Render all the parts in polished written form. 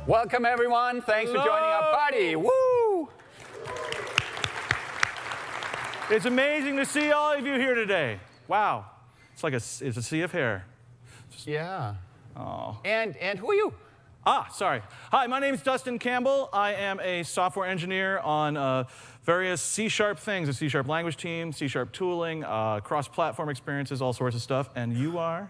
Welcome, everyone. Thanks for joining our party. Woo! It's amazing to see all of you here today. Wow. It's like it's a sea of hair. Yeah. Oh. And who are you? Sorry. Hi, my name is Dustin Campbell. I am a software engineer on various C# things, a C# language team, C# tooling, cross-platform experiences, all sorts of stuff. And you are?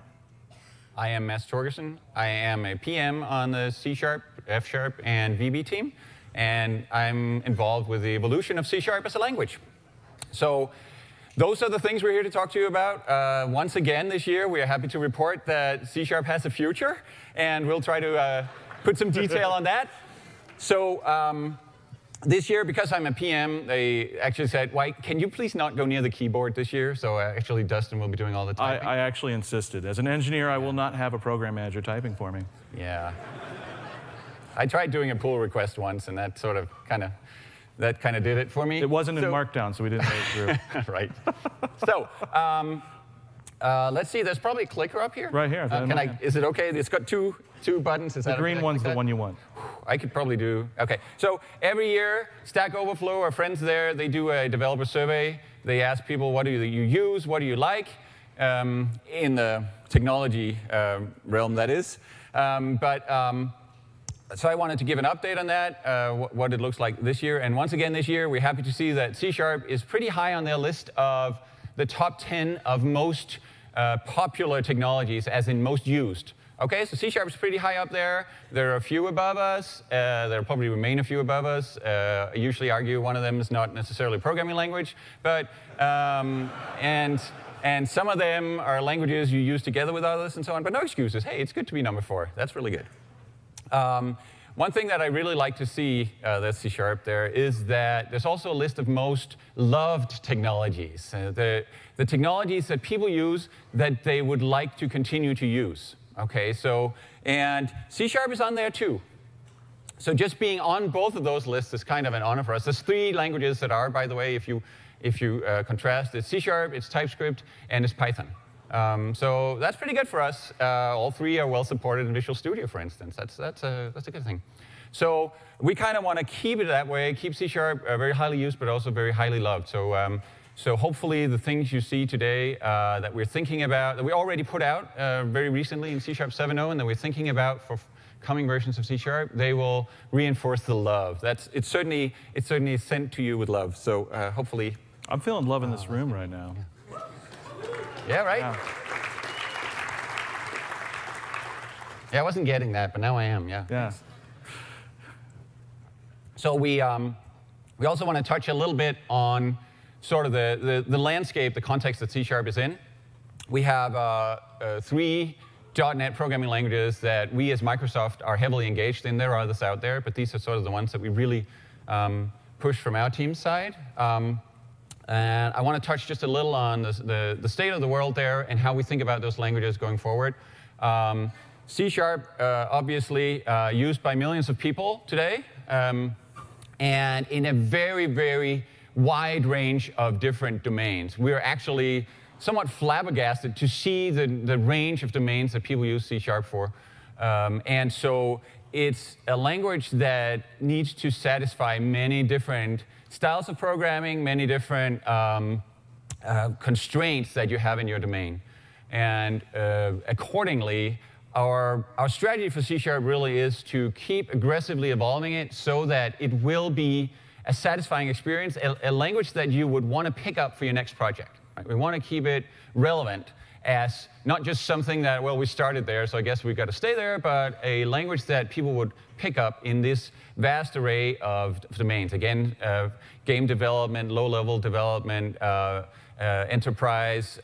I am Mads Torgersen. I am a PM on the C#, F#, and VB team. And I'm involved with the evolution of C# as a language. So those are the things we're here to talk to you about. Once again this year, we are happy to report that C# has a future. And we'll try to put some detail on that. So this year, because I'm a PM, they actually said, "Why can you please not go near the keyboard this year?" So actually, Dustin will be doing all the typing. I actually insisted. As an engineer, I will not have a program manager typing for me. Yeah. I tried doing a pull request once, and that sort of kind of did it for me. It wasn't in Markdown, so we didn't make it through. Right. So let's see. There's probably a clicker up here. Right here. Is it OK? It's got two buttons. Is the green one's the one you want. I could probably do. OK. So every year, Stack Overflow, our friends there, they do a developer survey. They ask people, what do you use? What do you like? In the technology realm, that is. So I wanted to give an update on that, what it looks like this year. And once again this year, we're happy to see that C# is pretty high on their list of the top 10 of most popular technologies, as in most used. OK, so C# is pretty high up there. There are a few above us. There will probably remain a few above us. I usually argue one of them is not necessarily a programming language. But, and some of them are languages you use together with others and so on. But no excuses. Hey, it's good to be number 4. That's really good. One thing that I really like to see that's C# there is that there's also a list of most loved technologies, the technologies that people use that they would like to continue to use. Okay, so and C# is on there too. So just being on both of those lists is kind of an honor for us. There's 3 languages that are, by the way, if you contrast, it's C#, it's TypeScript, and it's Python. So that's pretty good for us. All 3 are well supported in Visual Studio, for instance. That's a good thing. So we kind of want to keep it that way, keep C# very highly used, but also very highly loved. So, so hopefully the things you see today that we're thinking about, that we already put out very recently in C# 7.0, and that we're thinking about for coming versions of C#, they will reinforce the love. It's certainly sent to you with love. So hopefully. I'm feeling love in this room right now. Yeah, right? Yeah, I wasn't getting that, but now I am, yeah. Yeah. So we also want to touch a little bit on sort of the landscape, the context that C# is in. We have 3 .NET programming languages that we as Microsoft are heavily engaged in. There are others out there, but these are sort of the ones that we really push from our team's side. And I want to touch just a little on the state of the world there and how we think about those languages going forward. C#, obviously, used by millions of people today, and in a very, very wide range of different domains. We're actually somewhat flabbergasted to see the range of domains that people use C# for. And so it's a language that needs to satisfy many different styles of programming, many different constraints that you have in your domain. And accordingly, our strategy for C# really is to keep aggressively evolving it so that it will be a satisfying experience, a language that you would want to pick up for your next project. Right? We want to keep it relevant as not just something that, well, we started there, so I guess we've got to stay there, but a language that people would pick up in this vast array of domains. Again, game development, low-level development, enterprise,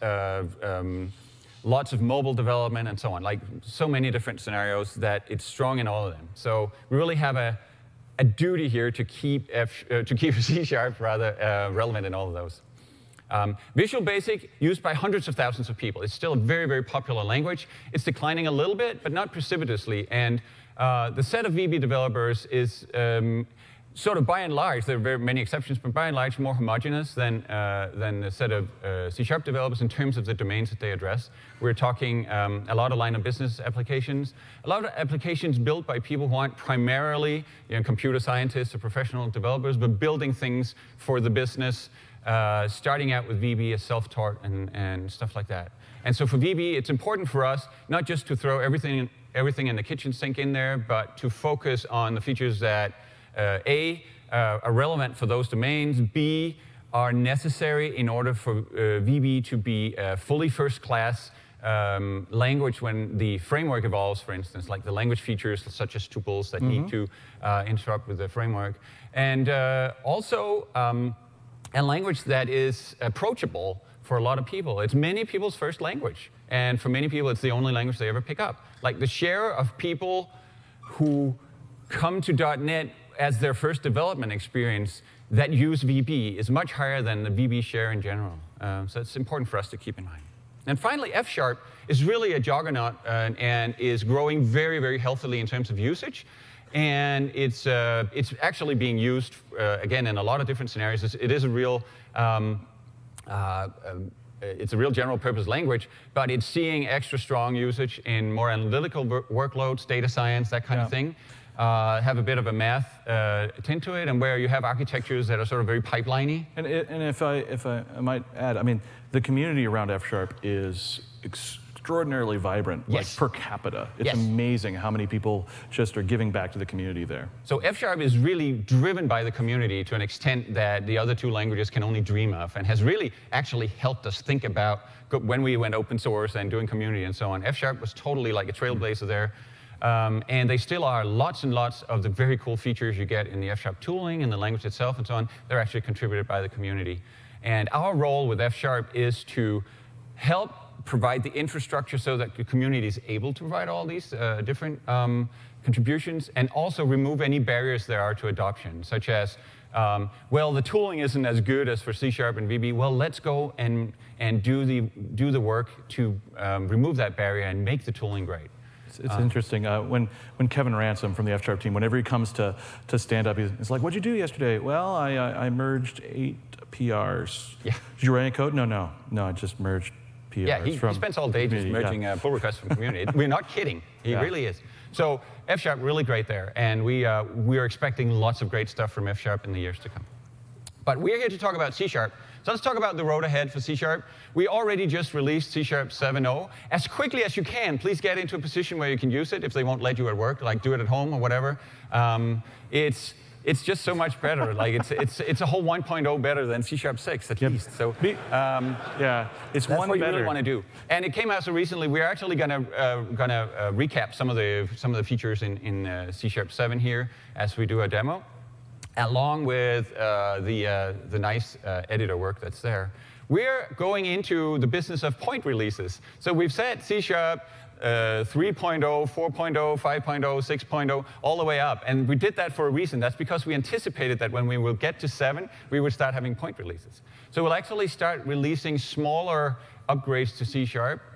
lots of mobile development, and so on. Like so many different scenarios that it's strong in all of them. So we really have a duty here to keep C# rather relevant in all of those. Visual Basic, used by hundreds of thousands of people. It's still a very, very popular language. It's declining a little bit, but not precipitously. And the set of VB developers is sort of by and large, there are very many exceptions, but by and large more homogeneous than the set of C# developers in terms of the domains that they address. We're talking a lot of line of business applications, a lot of applications built by people who aren't primarily computer scientists or professional developers, but building things for the business, starting out with VB as self-taught and stuff like that. And so for VB, it's important for us not just to throw everything in the kitchen sink in there, but to focus on the features that A, are relevant for those domains, B, are necessary in order for VB to be a fully first-class language when the framework evolves, for instance, like the language features such as tuples that need to interrupt with the framework. And also a language that is approachable for a lot of people. It's many people's first language. And for many people, it's the only language they ever pick up. Like the share of people who come to .NET as their first development experience that use VB is much higher than the VB share in general. So it's important for us to keep in mind. And finally, F# is really a juggernaut and is growing very, very healthily in terms of usage. And it's actually being used, again, in a lot of different scenarios. It is a real it's a real general purpose language, but it's seeing extra strong usage in more analytical workloads, data science, that kind of thing. Have a bit of a math tint to it, and where you have architectures that are sort of very pipeline-y. And if I might add, I mean, the community around F# is extraordinarily vibrant, like per capita. It's amazing how many people just are giving back to the community there. So F# is really driven by the community to an extent that the other two languages can only dream of, and has really actually helped us think about when we went open source and doing community and so on. F# was totally like a trailblazer there. And they still are lots and lots of the very cool features you get in the F# tooling and the language itself and so on. They're actually contributed by the community. And our role with F# is to help provide the infrastructure so that the community is able to provide all these different contributions, and also remove any barriers there are to adoption, such as, well, the tooling isn't as good as for C# and VB. Well, let's go and do the work to remove that barrier and make the tooling great. It's interesting. When Kevin Ransom from the F# team, whenever he comes to stand up, he's like, "What'd you do yesterday?" "Well, I merged 8 PRs." "Yeah." "Did you write any code?" No, I just merged PRs. Yeah, he spends all day just merging pull requests from community. We're not kidding. He really is. So F# really great there, and we are expecting lots of great stuff from F# in the years to come. But we're here to talk about C#. So let's talk about the road ahead for C#. We already just released C# 7.0. As quickly as you can, please get into a position where you can use it if they won't let you at work, like do it at home or whatever. It's just so much better. Like it's a whole 1.0 better than C# 6 at least. So yeah, it's that's one what better. you really want to do. And it came out so recently. We're actually gonna recap some of the features in C# 7 here as we do a demo, along with the nice editor work that's there. We're going into the business of point releases. So we've set C# 3.0, 4.0, 5.0, 6.0, all the way up. And we did that for a reason. That's because we anticipated that when we will get to 7, we would start having point releases. So we'll actually start releasing smaller upgrades to C#.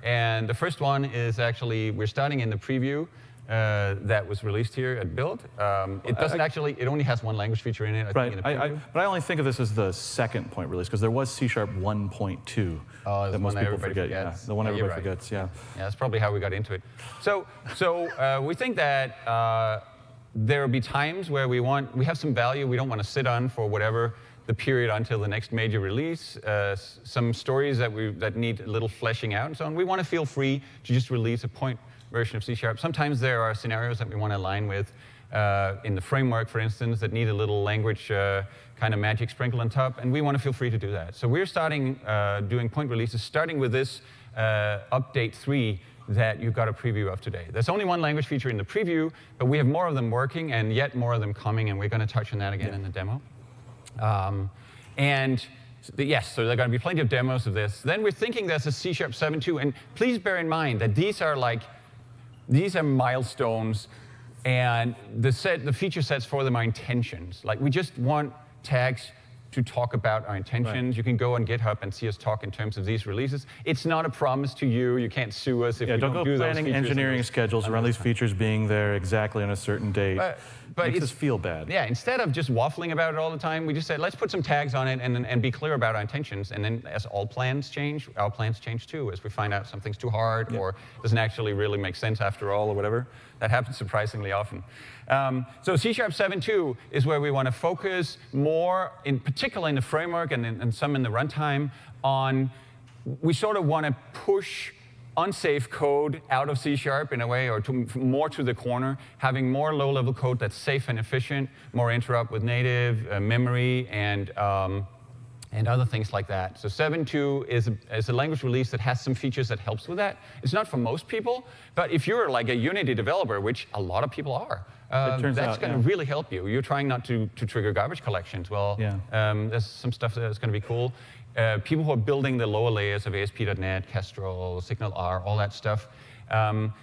And the first one is actually, we're starting in the preview that was released here at Build. It doesn't actually, it only has one language feature in it, I think, in the preview. But I only think of this as the second point release, because there was C# 1.2 that most people forget. Yeah, the one everybody forgets, yeah. Yeah, that's probably how we got into it. So we think that there will be times where we have some value we don't want to sit on for whatever the period until the next major release, some stories that need a little fleshing out and so on. We want to feel free to just release a point version of C#. Sometimes there are scenarios that we want to align with in the framework, for instance, that need a little language kind of magic sprinkle on top, and we want to feel free to do that. So we're starting doing point releases, starting with this update 3 that you've got a preview of today. There's only one language feature in the preview, but we have more of them working and yet more of them coming, and we're going to touch on that again in the demo. Yes, so there are going to be plenty of demos of this. Then we're thinking there's a C# 7.2, and please bear in mind that these are milestones, and the feature sets for them are intentions. Like, we just want tags to talk about our intentions. Right. You can go on GitHub and see us talk in terms of these releases. It's not a promise to you. You can't sue us if we don't go do those planning features engineering schedules around these features being there exactly on a certain date. But makes it's, us feel bad. Yeah, instead of just waffling about it all the time, we just said, let's put some tags on it and be clear about our intentions. And then as all plans change, our plans change too. As we find out something's too hard or doesn't actually really make sense after all or whatever. That happens surprisingly often. So C# 7.2 is where we want to focus more, in particular in the framework and some in the runtime, on we sort of want to push unsafe code out of C# in a way, or more to the corner, having more low-level code that's safe and efficient, more interop with native memory and other things like that. So 7.2 is a language release that has some features that helps with that. It's not for most people, but if you're like a Unity developer, which a lot of people are, that's going to really help you. You're trying not to trigger garbage collections. Well, there's some stuff that's going to be cool. People who are building the lower layers of ASP.NET, Kestrel, SignalR, all that stuff,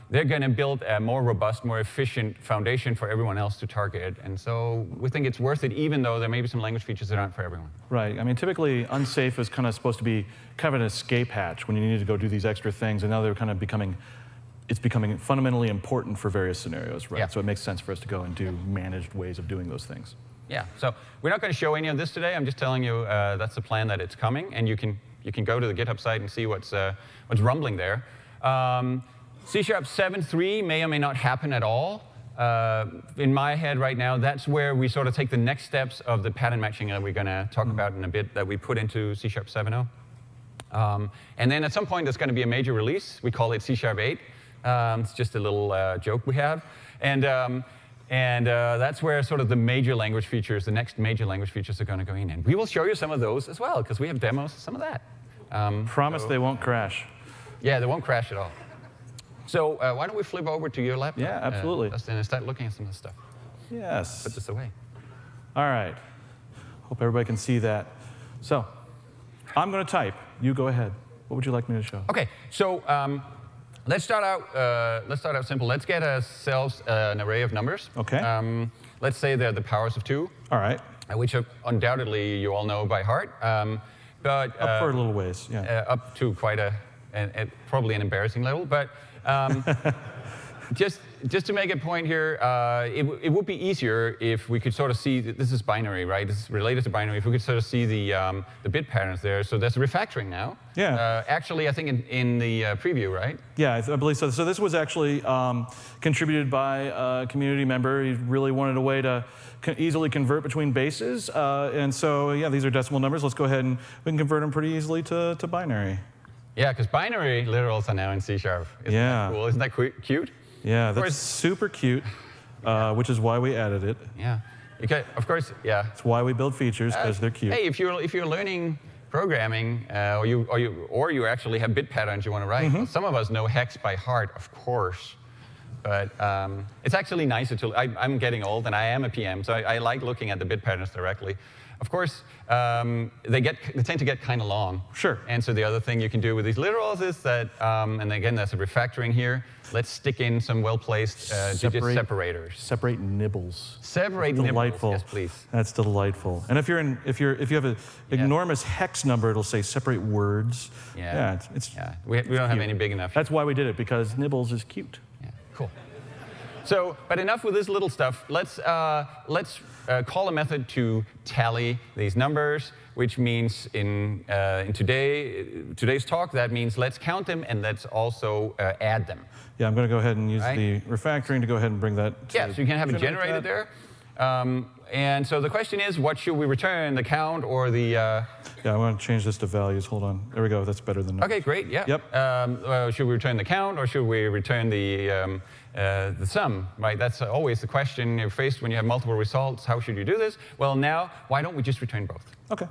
they're going to build a more robust, more efficient foundation for everyone else to target. And so we think it's worth it, even though there may be some language features that aren't for everyone. Right. I mean, typically, unsafe is kind of supposed to be kind of an escape hatch when you need to go do these extra things. And now they're kind of becoming fundamentally important for various scenarios, right? Yeah. So it makes sense for us to go and do managed ways of doing those things. Yeah, so we're not going to show any of this today. I'm just telling you that's the plan, that it's coming, and you can go to the GitHub site and see what's rumbling there. C# 7.3 may or may not happen at all. In my head right now, that's where we sort of take the next steps of the pattern matching that we're going to talk about in a bit that we put into C# 7.0. And then at some point, there's going to be a major release. We call it C# 8. It's just a little joke we have. And that's where sort of the major language features, the next major language features are going to go in. And we will show you some of those as well, because we have demos of some of that. Promise they won't crash. Yeah, they won't crash at all. So why don't we flip over to your laptop? Yeah, absolutely. Dustin, and start looking at some of this stuff. Yes. Put this away. All right. Hope everybody can see that. So I'm going to type. You go ahead. What would you like me to show? OK, so let's start out simple. Let's get ourselves an array of numbers. OK. Let's say they're the powers of 2. All right. Which undoubtedly you all know by heart. But up for a little ways, yeah. Up to quite probably an embarrassing level. But just to make a point here, it would be easier if we could sort of see, this is binary, right? This is related to binary. If we could sort of see the bit patterns there. So there's refactoring now. Yeah. Actually, I think in the preview, right? Yeah, I believe so. So this was actually contributed by a community member. He really wanted a way to easily convert between bases. And so, yeah, these are decimal numbers. Let's go ahead and we can convert them pretty easily to binary. Yeah, because binary literals are now in C#. Isn't that cool? Isn't that cute? Yeah, that's super cute, which is why we added it. Yeah. Okay, of course, yeah. It's why we build features, because they're cute. Hey, if you're learning programming, or you actually have bit patterns you want to write, well, some of us know hex by heart, of course. But it's actually nicer to. I'm getting old, and I am a PM, so I like looking at the bit patterns directly. Of course, they tend to get kind of long. Sure. And so the other thing you can do with these literals is that, and again, there's a refactoring here. Let's stick in some well-placed digit separators. Separate nibbles. Separate delightful. nibbles. Yes, please. That's delightful. And if you have an enormous hex number, it'll say separate words. Yeah. We don't have any big enough. That's why we did it, because nibbles is cute. Yeah. Cool. So, but enough with this little stuff. Let's call a method to tally these numbers, which means in today's talk, that means let's count them and let's also add them. Yeah, I'm going to go ahead and use the refactoring to go ahead and bring that. Yeah, so you can have it generated there. And so the question is, what should we return, the count or the? Yeah, I want to change this to values. Hold on. There we go. That's better than. OK, great. Yeah. Yep. Should we return the count or should we return the sum? Right. That's always the question you're faced when you have multiple results. How should you do this? Well, now why don't we just return both? OK.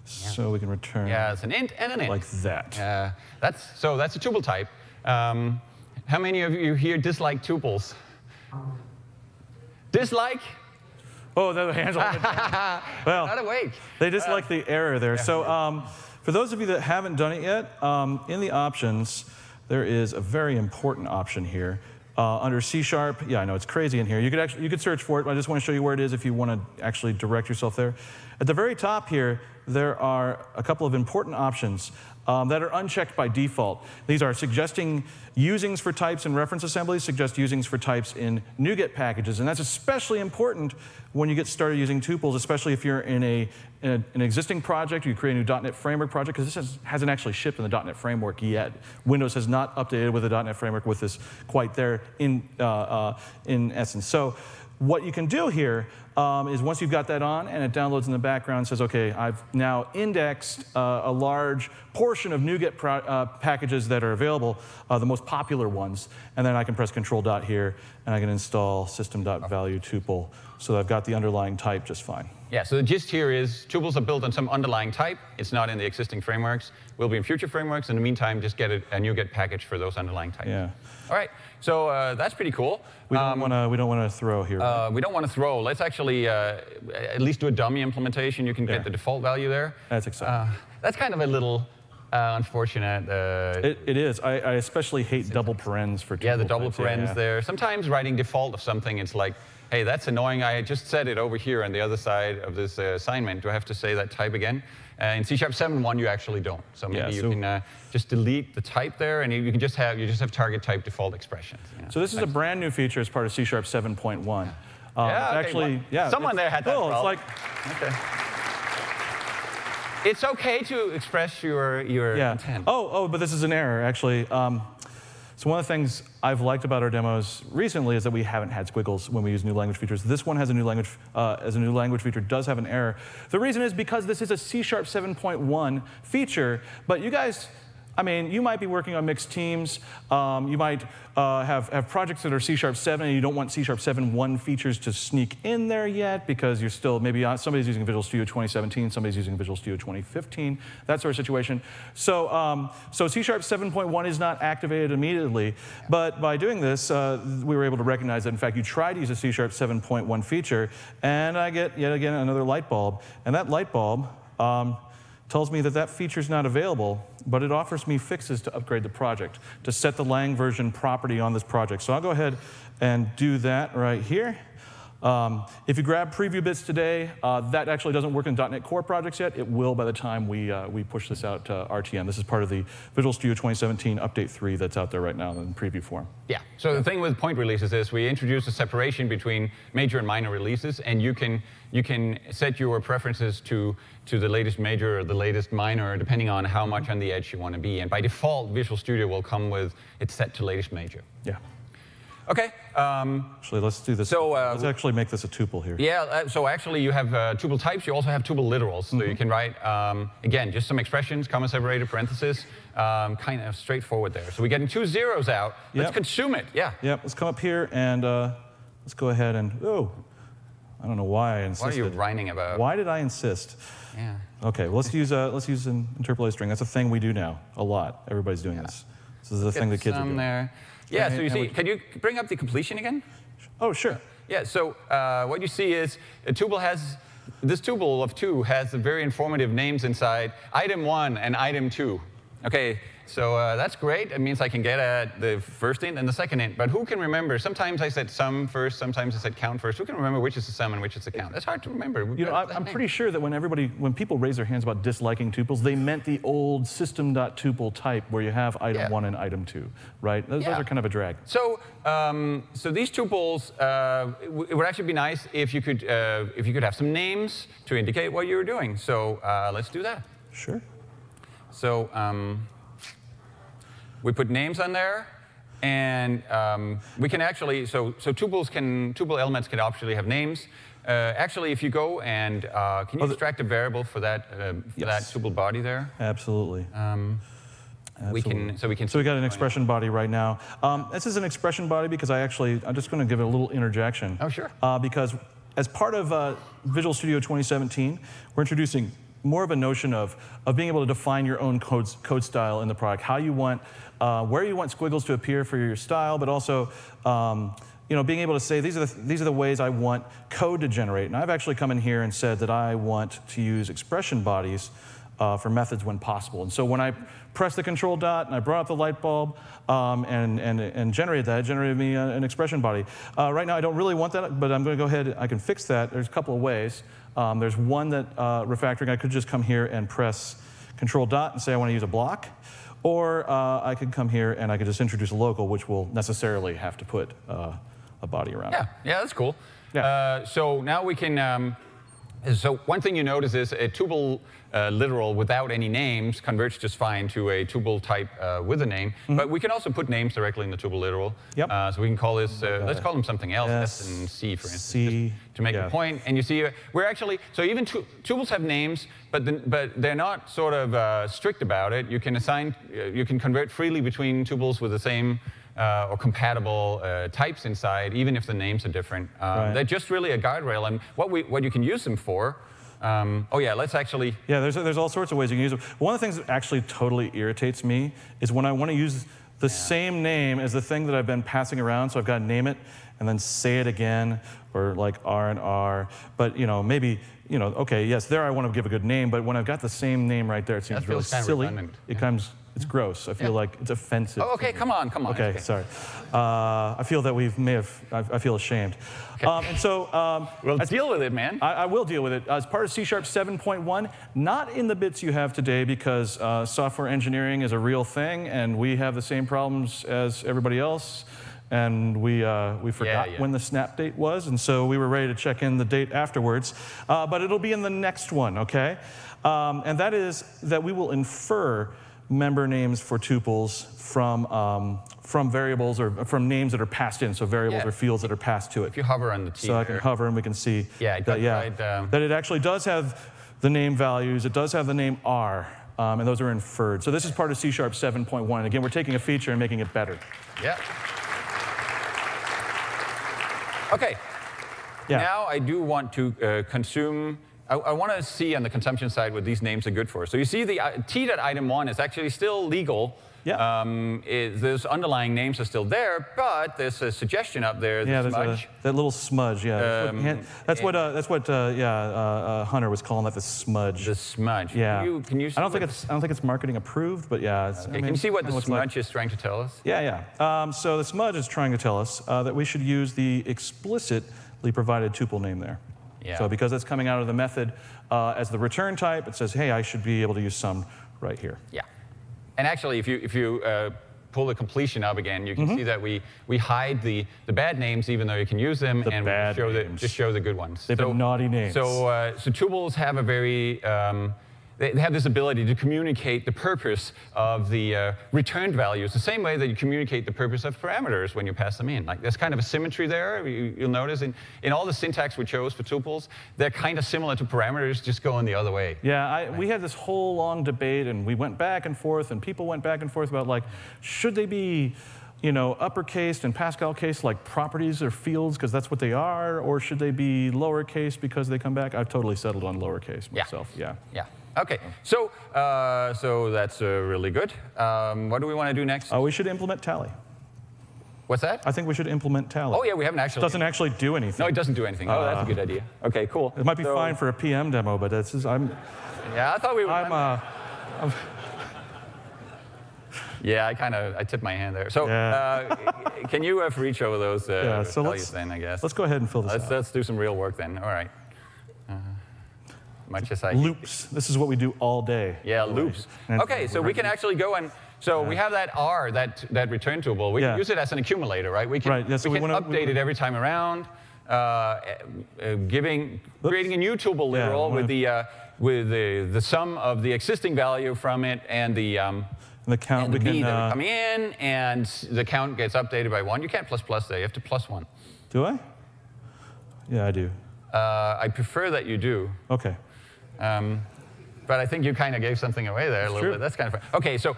So we can return. Yeah, it's an int and an int. Like that. That's a tuple type. How many of you here dislike tuples? Dislike? Oh, the hands are well, not awake. They just like the error there. Yeah. So for those of you that haven't done it yet, in the options, there is a very important option here. Under C#, yeah, I know it's crazy in here. You could search for it, but I just want to show you where it is if you want to actually direct yourself there. At the very top here, there are a couple of important options that are unchecked by default. These are suggesting usings for types in reference assemblies, suggest usings for types in NuGet packages, and that's especially important when you get started using tuples, especially if you're in an existing project, or you create a new .NET Framework project, because this hasn't actually shipped in the .NET Framework yet. Windows has not updated with the .NET Framework with this quite there in essence. So what you can do here is once you've got that on and it downloads in the background, says, OK, I've now indexed a large portion of NuGet packages that are available, the most popular ones. And then I can press Control Dot here, and I can install system.value tuple. So I've got the underlying type just fine. Yeah, so the gist here is tuples are built on some underlying type. It's not in the existing frameworks. Will be in future frameworks. In the meantime, just get a NuGet package for those underlying types. Yeah. All right, so that's pretty cool. We don't want to throw here. Right? We don't want to throw. Let's actually at least do a dummy implementation. You can get the default value there. That's exciting. That's kind of a little unfortunate. It is. I especially hate double parens for tuple. Yeah, the double types. parens there. Sometimes writing default of something, it's like, hey, that's annoying. I just said it over here on the other side of this assignment. Do I have to say that type again? In C# 7.1, you actually don't. So maybe you can just delete the type there, and you can just have target type default expressions. You know? So this is a brand new feature as part of C# 7.1. Actually, someone there had that problem. It's like, okay. It's okay to express your intent. But this is an error, actually. So one of the things I've liked about our demos recently is that we haven't had squiggles when we use new language features. This one has a new language, as a new language feature, does have an error. The reason is because this is a C# 7.1 feature, but you guys, I mean, you might be working on mixed teams. You might have projects that are C# 7, and you don't want C# 7.1 features to sneak in there yet because you're still, maybe somebody's using Visual Studio 2017, somebody's using Visual Studio 2015, that sort of situation. So, C# 7.1 is not activated immediately, but by doing this, we were able to recognize that, in fact, you tried to use a C# 7.1 feature, and I get, yet again, another light bulb. And that light bulb tells me that that feature is not available, but it offers me fixes to upgrade the project, to set the lang version property on this project. So I'll go ahead and do that right here. If you grab preview bits today, that actually doesn't work in .NET Core projects yet. It will by the time we push this out to RTM. This is part of the Visual Studio 2017 Update 3 that's out there right now in preview form. Yeah, so the thing with point releases is we introduce a separation between major and minor releases, and you can set your preferences to the latest major or the latest minor, depending on how much on the edge you want to be. And by default, Visual Studio will come with it's set to latest major. Yeah. OK. Actually, let's do this. So, let's actually make this a tuple here. Yeah, so actually you have tuple types. You also have tuple literals. So you can write, again, just some expressions, comma separated, parentheses, kind of straightforward there. So we're getting 2 zeros out. Let's consume it. Yeah. Yep, let's come up here and let's go ahead and, I don't know why I insisted. What are you whining about? Why did I insist? Yeah. OK, well, let's use an interpolated string. That's a thing we do now a lot. Everybody's doing this. This is the thing the kids are doing. There. Yeah, so you see, can you bring up the completion again? Oh, sure. Yeah, so what you see is a tuple has, this tuple of 2 has very informative names inside, item 1 and item 2. OK, so that's great. It means I can get at the first int and the second int. But who can remember? Sometimes I said sum first, sometimes I said count first. Who can remember which is the sum and which is the count? That's hard to remember. You know, I'm pretty sure that when people raise their hands about disliking tuples, they meant the old system.tuple type where you have item 1 and item 2, right? Those are kind of a drag. So, so these tuples, it would actually be nice if you could have some names to indicate what you were doing. So let's do that. Sure. So we put names on there, and we can actually, so tuple elements can actually have names. Actually, if you go and can you extract a variable for that that tuple body there? Absolutely. Absolutely. So we got an expression body right now. This is an expression body because I'm just going to give it a little interjection. Oh, sure. Because as part of Visual Studio 2017, we're introducing more of a notion of being able to define your own code style in the product, how you want, where you want squiggles to appear for your style, but also being able to say these are the ways I want code to generate. And I've actually come in here and said that I want to use expression bodies for methods when possible. And so when I pressed the control dot and I brought up the light bulb and generated that, it generated me an expression body. Right now I don't really want that, but I'm going to go ahead, I can fix that. There's a couple of ways. There's one that refactoring, I could just come here and press control dot and say I want to use a block. Or I could come here and I could just introduce a local, which will necessarily have to put a body around it. Yeah, that's cool. Yeah. So now we can, so one thing you notice is a tuple literal without any names converts just fine to a tuple type with a name. But we can also put names directly in the tuple literal. Yep. So we can call this, let's call them something else, S and C, for instance, C, just to make a point. And you see, we're actually, so even tuples have names, but they're not sort of strict about it. You can assign, you can convert freely between tuples with the same or compatible types inside, even if the names are different. They're just really a guardrail, and what you can use them for. Oh yeah, let's actually. Yeah, there's all sorts of ways you can use them. One of the things that actually totally irritates me is when I want to use the same name as the thing that I've been passing around. So I've got to name it and then say it again, or like R and R. But maybe okay, yes, there I want to give a good name, but when I've got the same name right there, it seems really silly. It's gross. I feel like it's offensive. Oh, okay, come on. Okay, sorry. I feel that I feel ashamed. Okay. And so... we'll deal with it, man. I will deal with it. As part of C# 7.1, not in the bits you have today, because software engineering is a real thing, and we have the same problems as everybody else. And we forgot when the snap date was, and so we were ready to check in the date afterwards. But it'll be in the next one, okay? And that is that we will infer member names for tuples from variables or from names that are passed in, so variables or fields that are passed to it. If you hover on the T so I can hover and we can see that it actually does have the name values, it does have the name R, and those are inferred. So this is part of C# 7.1. Again, we're taking a feature and making it better. Yeah. Okay. Yeah. Now I do want to consume. I want to see on the consumption side what these names are good for. So you see the t.item1 is actually still legal. Yeah. Those underlying names are still there, but there's a suggestion up there. There's smudge. That little smudge. Yeah. That's what Hunter was calling that, the smudge. The smudge. Yeah. Can you see I don't think it's marketing approved, but yeah. Can you see what the smudge is trying to tell us? Yeah. So the smudge is trying to tell us that we should use the explicitly provided tuple name there. Yeah. So because it's coming out of the method as the return type, it says, hey, I should be able to use some right here. Yeah. And actually, if you pull the completion up again, you can see that we hide the bad names, even though you can use them, and we just show the good ones. They've been naughty names. So tuples have a very they have this ability to communicate the purpose of the returned values the same way that you communicate the purpose of parameters when you pass them in. Like, there's kind of a symmetry there. You'll notice in all the syntax we chose for tuples, they're kind of similar to parameters, just going the other way. Yeah, we had this whole long debate, and we went back and forth, and people went back and forth about, like, should they be uppercase and Pascal case like properties or fields because that's what they are, or should they be lowercase because they come back? I've totally settled on lowercase myself. Yeah. Okay, so that's really good. What do we want to do next? We should implement tally. What's that? I think we should implement tally. Oh yeah, we haven't actually. It doesn't actually do anything. No, it doesn't do anything. Oh, that's a good idea. Okay, cool. It might be fine for a PM demo, but it's just, Yeah, I thought we were. Yeah, I tipped my hand there. So can you for each of those values then, I guess? Let's go ahead and fill this out. Let's do some real work then. All right. Much as I loops. This is what we do all day. Yeah, loops. Okay, so we can actually go and we have that R, that return tuple. We can use it as an accumulator, right? We can update it every time around, creating a new tuple literal with the sum of the existing value from it and the count and the B that are coming in, and the count gets updated by 1. You can't plus there. You have to +1. Do I? Yeah, I do. I prefer that you do. Okay. But I think you kind of gave something away there a little bit. That's kind of fun. Okay, so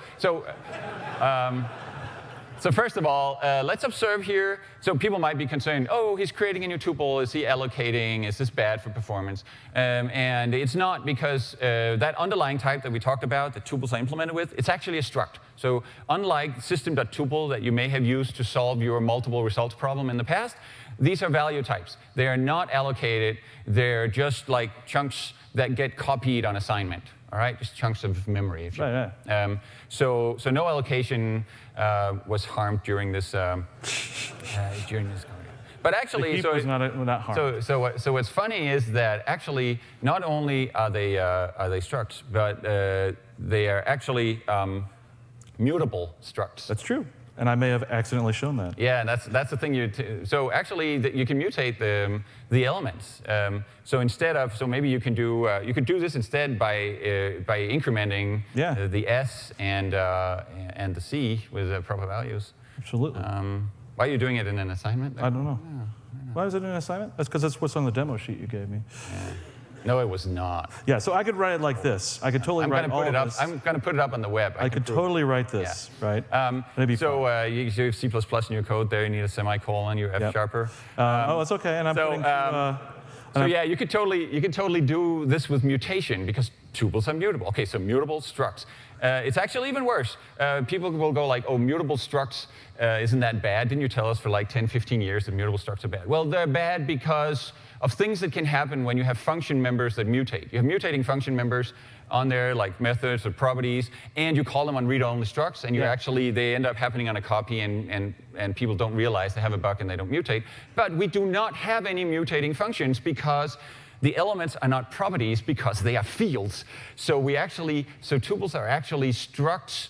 first of all, let's observe here. So people might be concerned, oh, he's creating a new tuple. Is he allocating? Is this bad for performance? And it's not, because that underlying type that we talked about, that tuples are implemented with, it's actually a struct. So unlike system.tuple that you may have used to solve your multiple results problem in the past, these are value types. They are not allocated. They're just like chunks that get copied on assignment. All right, just chunks of memory. If you, Right. So no allocation was harmed during this But actually, the heap was not harmed. So what's funny is that actually not only are they structs, but they are actually mutable structs. That's true. And I may have accidentally shown that. Yeah, and that's the thing. So actually, you can mutate the elements. So maybe you could do this instead by incrementing the S and the C with proper values. Absolutely. Why are you doing it in an assignment? I don't know. Why is it an assignment? That's because that's what's on the demo sheet you gave me. Yeah. No, it was not. Yeah, so I could write it like this. I could totally write all of this. I'm going to put it up on the web. I could totally write this, right? You have C++ in your code there. You need a semicolon. You're F sharper. Oh, it's okay. And I'm putting. Yeah, you could totally do this with mutation because tuples are mutable. Okay, so mutable structs. It's actually even worse. People will go like, oh, mutable structs isn't that bad? Didn't you tell us for like 10, 15 years that mutable structs are bad? Well, they're bad because of things that can happen when you have function members that mutate. You have mutating function members on there, like methods or properties, and you call them on read-only structs, and they end up happening on a copy, and people don't realize they have a bug and they don't mutate. But we do not have any mutating functions because the elements are not properties because they are fields. So tuples are actually structs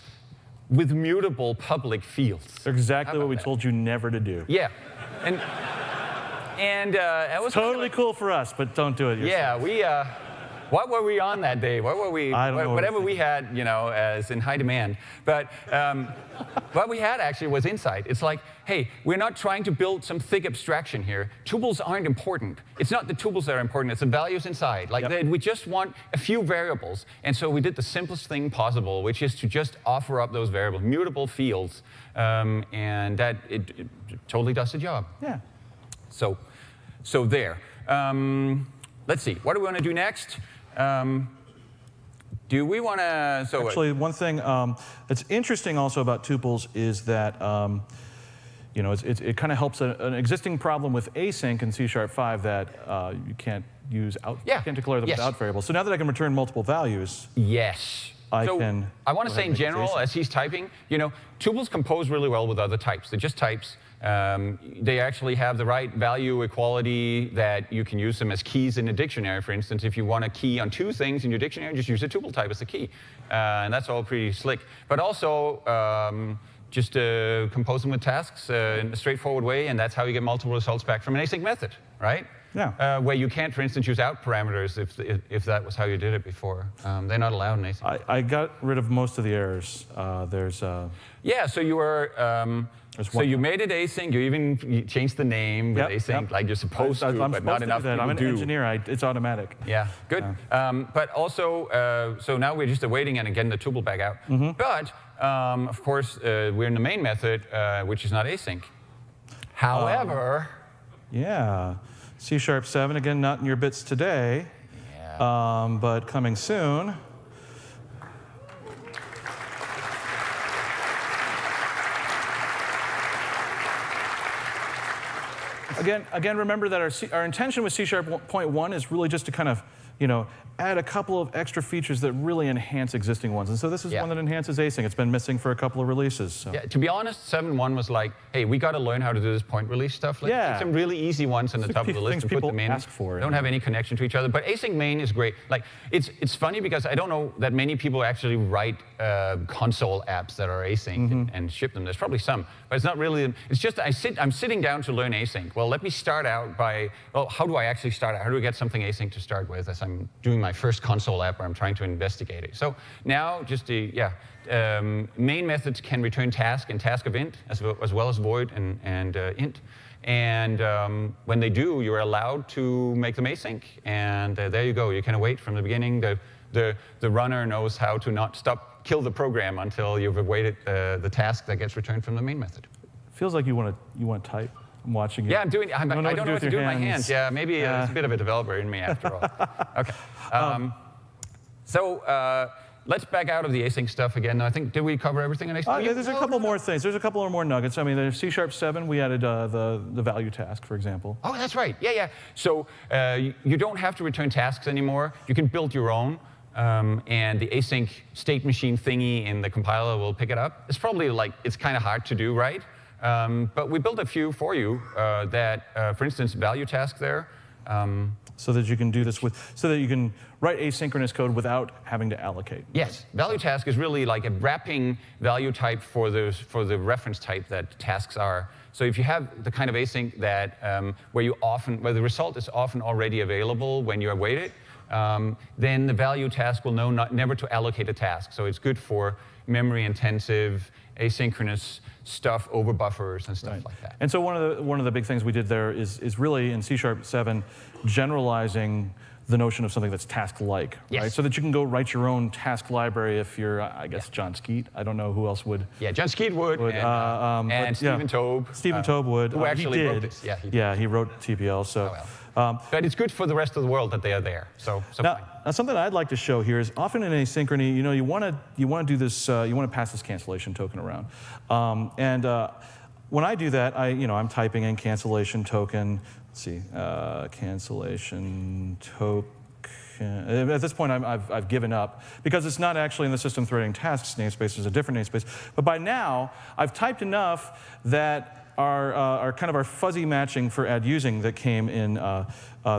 with mutable public fields. Exactly what we told you never to do. Yeah, and that was totally cool for us, but don't do it yourself. Yeah, what were we on that day? What were we? I don't know. Whatever we had, as in high demand. But what we had actually was insight. It's like, hey, we're not trying to build some thick abstraction here. Tuples aren't important. It's not the tuples that are important. It's the values inside. Like we just want a few variables, and so we did the simplest thing possible, which is to just offer up those variables, mutable fields, and that it totally does the job. Yeah. So there. Let's see. What do we want to do next? Do we want to? Actually, one thing that's interesting also about tuples is that it kind of helps an existing problem with async in C#5 that you can't use you can't declare them without variables. So now that I can return multiple values, I want to say in general, as he's typing, tuples compose really well with other types. They're just types. They actually have the right value equality that you can use them as keys in a dictionary. For instance, if you want a key on two things in your dictionary, just use a tuple type as a key. And that's all pretty slick. But also, just compose them with tasks in a straightforward way, and that's how you get multiple results back from an async method, right? Yeah. Where you can't, for instance, use out parameters if that was how you did it before. They're not allowed in async. I got rid of most of the errors. Yeah, so you were... So you made it async. You changed the name with async, like you're supposed to, but not enough people do. I'm an engineer. It's automatic. Yeah, good. But also, so now we're just awaiting and getting the tuple back out. But of course, we're in the main method, which is not async. However, C#7 again, not in your bits today, but coming soon. Again, remember that our intention with C#.1 is really just to kind of, add a couple of extra features that really enhance existing ones. And so this is one that enhances async. It's been missing for a couple of releases. So. Yeah, to be honest, 7.1 was like, hey, we got to learn how to do this point release stuff. Let's take some really easy ones on the top of the list and put them in. Ask for don't have any connection to each other. But async main is great. Like, it's funny because I don't know that many people actually write console apps that are async and ship them. There's probably some, but it's not really. It's just I'm sitting down to learn async. Well, let me start out by, how do I actually start out? How do I get something async to start with as I'm doing my first console app where I'm trying to investigate it? So now, just main methods can return task and task of int as well as void and int. And when they do, you're allowed to make them async. And there you go. You can await from the beginning. The runner knows how to not kill the program until you've awaited the task that gets returned from the main method. Feels like you want to type. I'm watching it. Yeah, I'm doing it. I don't know what to do with my hands. Yeah, maybe it's a bit of a developer in me after all. Okay. let's back out of the async stuff again. I think, did we cover everything in async? There's a couple more things. There's a couple more nuggets. I mean, there's C#7, we added the value task, for example. Oh, that's right. Yeah, yeah. So you don't have to return tasks anymore. You can build your own. And the async state machine thingy in the compiler will pick it up. It's probably like, it's kind of hard to do, right? But we built a few for you that, for instance, value task there. So that you can do this so that you can write asynchronous code without having to allocate. Yes, value task is really like a wrapping value type for the reference type that tasks are. So if you have the kind of async that where the result is often already available when you await it, then the value task will know never to allocate a task. So it's good for memory-intensive, asynchronous stuff over buffers and stuff like that. And so one of the big things we did there is really in C#7 generalizing the notion of something that's task-like, yes. right? So that you can go write your own task library if you're, I guess, John Skeet. I don't know who else would. Yeah, John Skeet would and Stephen Tobe. Stephen Tobe would. Who actually wrote this. Yeah, he did. Yeah, he wrote TPL. So. Oh, well. But it's good for the rest of the world that they are there. So now something I'd like to show here is often in asynchrony, you want to do this, you want to pass this cancellation token around, when I do that, I'm typing in cancellation token. Let's see, cancellation token. At this point, I've given up because it's not actually in the system threading tasks namespace. There's a different namespace. But by now, I've typed enough that our kind of our fuzzy matching for add using that came in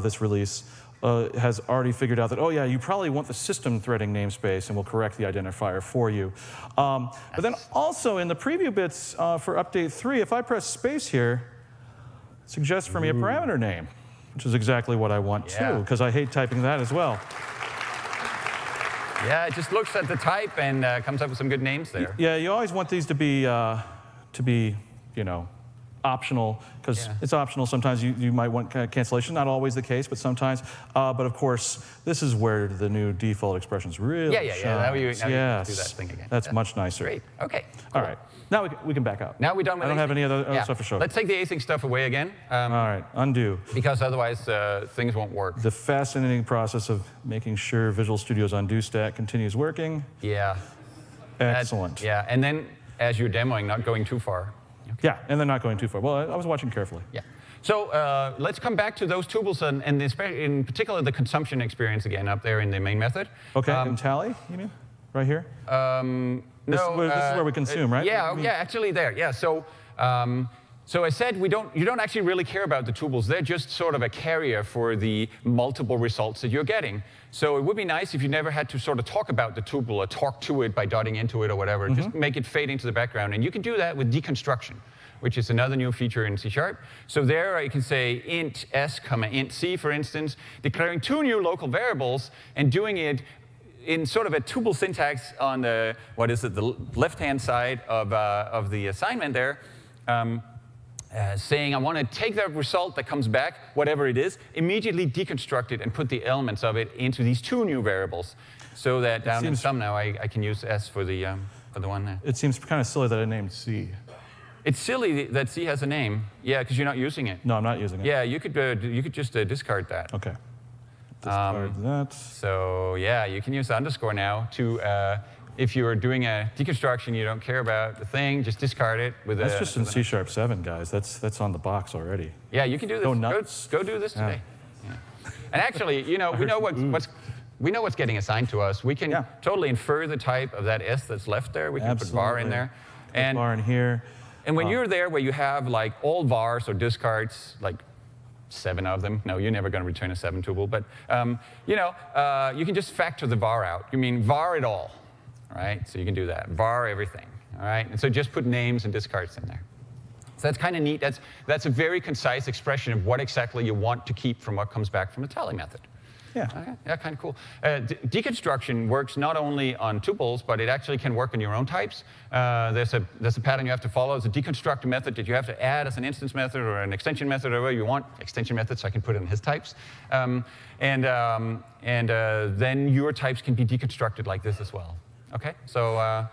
this release has already figured out that, oh yeah, you probably want the system threading namespace and we'll correct the identifier for you. But then also in the preview bits for update 3, if I press space here, it suggests for me a parameter name, which is exactly what I want too, because I hate typing that as well. Yeah, it just looks at the type and comes up with some good names there. Yeah, you always want these to be optional, because it's optional. Sometimes you might want cancellation, not always the case, but sometimes. But of course, this is where the new default expressions really shine. Now you do that thing again. That's much nicer. Great, okay. Cool. All right, now we can back up. Now we're done with I don't have any other stuff to show. Let's take the async stuff away again. All right, undo. Because otherwise things won't work. The fascinating process of making sure Visual Studio's undo stack continues working. Yeah. Excellent. And then as you're demoing, not going too far. Okay. Yeah, and then not going too far. Well, I was watching carefully. Yeah. So let's come back to those tuples and in particular the consumption experience again up there in the main method. Okay, in tally, you mean? Right here? No. This is where we consume, right? Yeah, actually there. Yeah, so I said you don't actually really care about the tuples. They're just sort of a carrier for the multiple results that you're getting. So it would be nice if you never had to sort of talk about the tuple or talk to it by dotting into it or whatever. Just make it fade into the background. And you can do that with deconstruction, which is another new feature in C#. So there I can say int s, int c, for instance, declaring 2 new local variables and doing it in sort of a tuple syntax on the, the left-hand side of the assignment there. Saying I want to take that result that comes back, whatever it is, immediately deconstruct it and put the elements of it into these 2 new variables, so that down in sum now I can use S for the one there. It seems kind of silly that I named C. It's silly that C has a name, yeah, because you're not using it. No, I'm not using it. Yeah, you could just discard that. Okay. Discard that. So yeah, you can use the underscore now to. If you're doing a deconstruction, you don't care about the thing, just discard it with That's just in C#7, guys. That's on the box already. Yeah, you can do this. Go nuts. Go do this today. Yeah. And actually, we know what's getting assigned to us. We can totally infer the type of that S that's left there. We can put var in there. Put var in here. And when you're there where you have like all vars or discards, like 7 of them. No, you're never going to return a 7 tuple, but you can just factor the var out. You mean var it all. Right? So you can do that. Var everything. All right? And so just put names and discards in there. So that's kind of neat. That's a very concise expression of what exactly you want to keep from what comes back from the tally method. Yeah. Okay. Yeah, kind of cool. Deconstruction works not only on tuples, but it actually can work on your own types. There's a pattern you have to follow. It's a deconstruct method that you have to add as an instance method or an extension method or whatever you want. Extension method, so I can put it in his types. Then your types can be deconstructed like this as well. Okay, so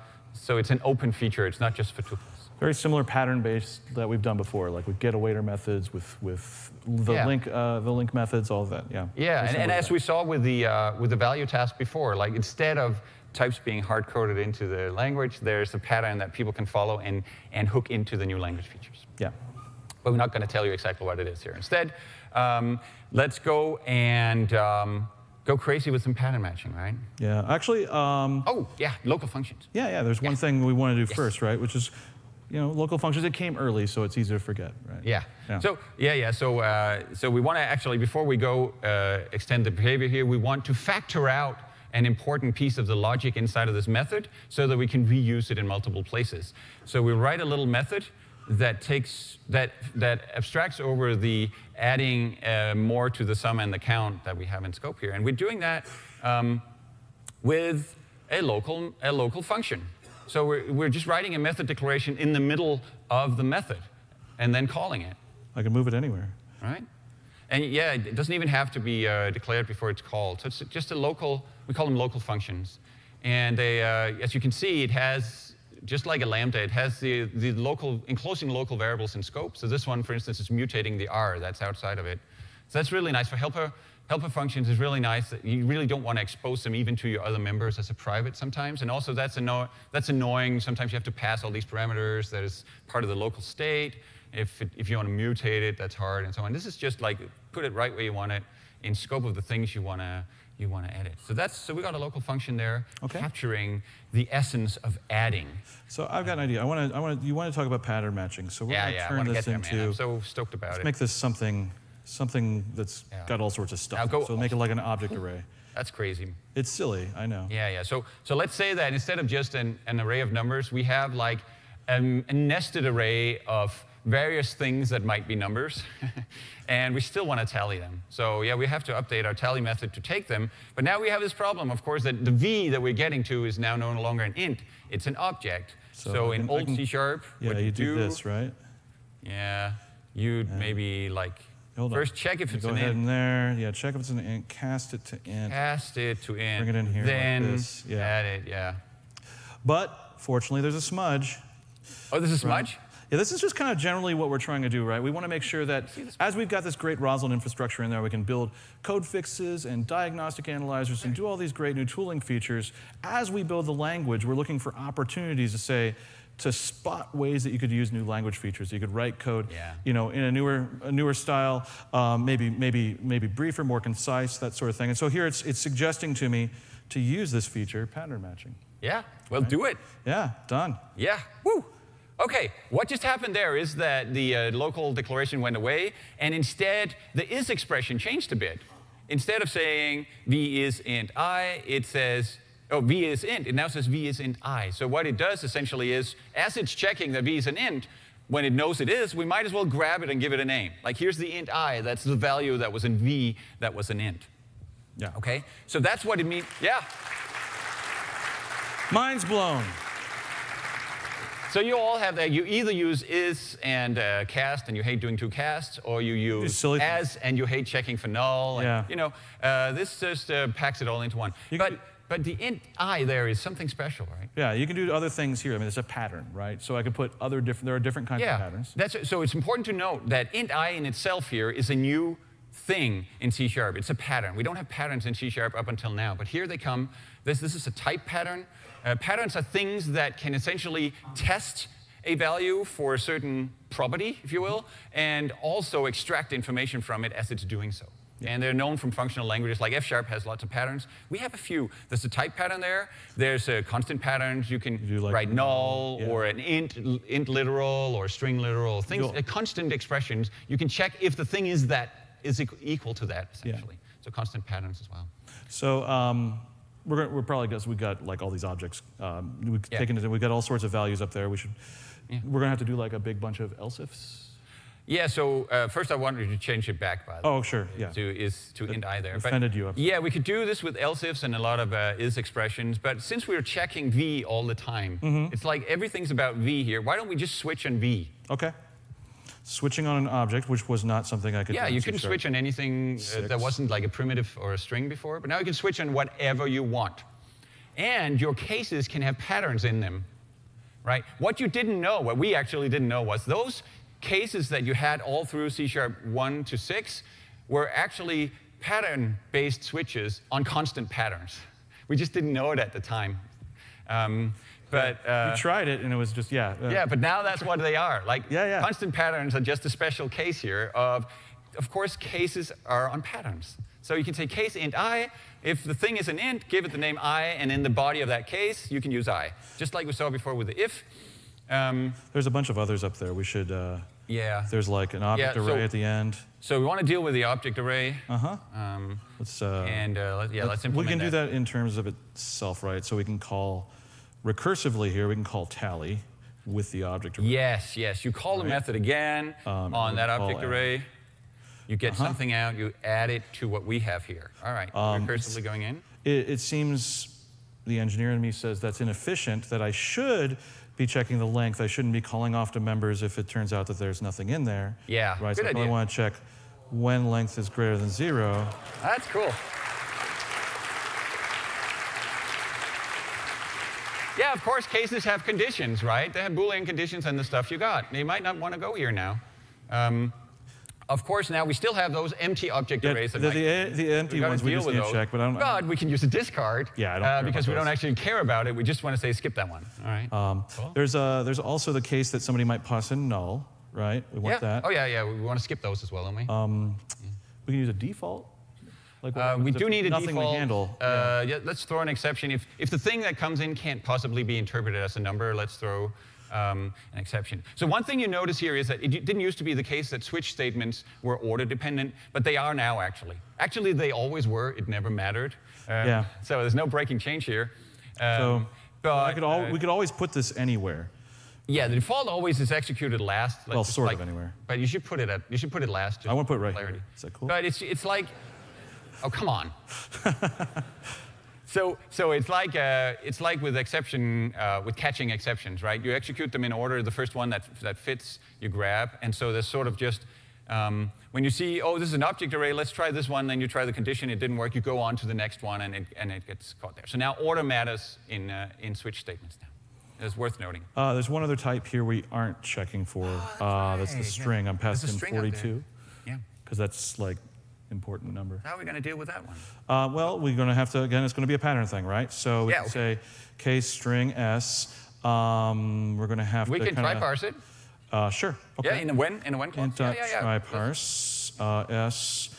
it's an open feature. It's not just for tuples. Very similar pattern base that we've done before, like with get-awaiter methods, with the link methods, all of that. Yeah. Yeah, and as we saw with the value task before, like instead of types being hard-coded into the language, there's a pattern that people can follow and hook into the new language features. Yeah. But we're not going to tell you exactly what it is here. Instead, let's go and go crazy with some pattern matching, right? Yeah. Actually. Oh, yeah, local functions. Yeah. There's one thing we want to do first, right? Which is, local functions. It came early, so it's easier to forget, right? Yeah. So so we want to actually, before we go extend the behavior here, we want to factor out an important piece of the logic inside of this method so that we can reuse it in multiple places. So we write a little method that abstracts over the adding more to the sum and the count that we have in scope here. And we're doing that with a local function. So we're just writing a method declaration in the middle of the method and then calling it. I can move it anywhere. Right? And yeah, it doesn't even have to be declared before it's called. So it's just a local, we call them local functions. And they, as you can see, it has, just like a Lambda, it has the local, enclosing local variables in scope. So this one, for instance, is mutating the R that's outside of it. So that's really nice. For helper functions is really nice. You really don't want to expose them even to your other members as a private sometimes. And also that's annoying. Sometimes you have to pass all these parameters that is part of the local state. If you want to mutate it, that's hard and so on. This is just like put it right where you want it in scope of the things you want to edit. So we got a local function there, capturing the essence of adding. So I've got an idea. You want to talk about pattern matching. So we're going to turn this into. Man. I'm so stoked about it. Let's make this something that's got all sorts of stuff. So make it like an object array. That's crazy. It's silly, I know. Yeah. So let's say that instead of just an array of numbers, we have like a nested array of various things that might be numbers, and we still want to tally them. So yeah, we have to update our tally method to take them. But now we have this problem, of course, that the v that we're getting to is now no longer an int. It's an object. So in old C#, what you do this, right? Yeah, you'd maybe like first check if it's an int. Go ahead in there. Yeah, check if it's an int. Cast it to int. Cast it to int. Bring it in here then like this. Yeah. Add it. Yeah. But fortunately, there's a smudge. Oh, there's a smudge? Yeah, this is just kind of generally what we're trying to do, right? We want to make sure that as we've got this great Roslyn infrastructure in there, we can build code fixes and diagnostic analyzers and do all these great new tooling features. As we build the language, we're looking for opportunities to spot ways that you could use new language features. You could write code, in a newer style, maybe briefer, more concise, that sort of thing. And so here it's suggesting to me to use this feature, pattern matching. Yeah, well, do it. Yeah, done. Yeah, woo. Okay, what just happened there is that the local declaration went away, and instead the is expression changed a bit. Instead of saying v is int I, it says, v is int. It now says v is int I. So what it does essentially is, as it's checking that v is an int, when it knows it is, we might as well grab it and give it a name. Like here's the int I, that's the value that was in v that was an int. Yeah. Okay, so that's what it means. Yeah. Mind's blown. So you all have that. You either use is and cast, and you hate doing two casts, or you use as and you hate checking for null. Yeah. And, this just packs it all into one. But the int I there is something special, right? Yeah, you can do other things here. I mean, it's a pattern, right? So I could put there are different kinds of patterns. So it's important to note that int I in itself here is a new thing in C#. It's a pattern. We don't have patterns in C# up until now, but here they come. This is a type pattern. Patterns are things that can essentially test a value for a certain property, if you will, and also extract information from it as it's doing so. Yeah. And they're known from functional languages, like F# has lots of patterns. We have a few. There's a type pattern there. There's constant patterns. You can write null or an int literal or string literal, things, constant expressions. You can check if the thing is equal to that, essentially. Yeah. So constant patterns as well. So we're probably, we got like all these objects. We've got all sorts of values up there. We're going to have to do like a big bunch of else ifs. Yeah, so first I wanted to change it back, by the way. Oh, sure, yeah. To int I there. Offended you. Yeah, we could do this with else ifs and a lot of is expressions, but since we're checking v all the time, it's like everything's about v here. Why don't we just switch on v? Okay. Switching on an object, which was not something I could do. Yeah, you couldn't switch on anything that wasn't like a primitive or a string before, but now you can switch on whatever you want. And your cases can have patterns in them, right? What you didn't know, what we actually didn't know, was those cases that you had all through C# 1 to 6 were actually pattern-based switches on constant patterns. We just didn't know it at the time. But we tried it, and it was just, yeah, but now that's what they are. Like, Yeah. constant patterns are just a special case here of course, cases are on patterns. So you can say case int I. If the thing is an int, give it the name I, and in the body of that case, you can use I. Just like we saw before with the if. There's a bunch of others up there. We should, yeah. There's like an object array at the end. So we want to deal with the object array. Let's implement we can do that in terms of itself, right? So we can call recursively here, we can call tally with the object array. Yes. You call the method again on that object array. You get something out, you add it to what we have here. All right, recursively going in. It seems the engineer in me says that's inefficient, that I should be checking the length. I shouldn't be calling off to members if it turns out that there's nothing in there. Yeah, right? good So I idea. want to check when length is greater than 0. That's cool. Yeah, of course, cases have conditions, right? They have Boolean conditions and the stuff you got. You might not want to go here now. Of course, now we still have those empty object arrays. That the empty ones we just need to check, but I don't know. But we can use a discard. Yeah, I don't care because about we don't those. actually care about it. We just want to say skip that one. All right. Cool. There's also the case that somebody might pass in null, right? We want that. Oh, yeah. We want to skip those as well, don't we? We can use a default. Like we do need a nothing default. We handle. Let's throw an exception. If the thing that comes in can't possibly be interpreted as a number, let's throw an exception. So one thing you notice here is that it didn't used to be the case that switch statements were order dependent, but they are now actually. Actually, they always were. It never mattered. So there's no breaking change here. We could always put this anywhere. Yeah, the default always is executed last. Well, sort of anywhere. But you should put it last. I want to put it right clarity. here. Is that cool? But it's like, oh come on. So it's like with with catching exceptions, right? You execute them in order. The first one that fits, you grab. And so there's sort of just when you see, oh, this is an object array. Let's try this one. Then you try the condition. It didn't work. You go on to the next one, and it gets caught there. So now order matters in switch statements now. It's worth noting. There's one other type here we aren't checking for. That's the string. I'm passing in 42. Yeah. Because that's like important number. How are we going to deal with that one? Well, we're going to have to, again, it's going to be a pattern thing, right? So we can say case string s. We're going to have we to can try parse it. Sure. Okay. Yeah, in a when clause. Try parse s.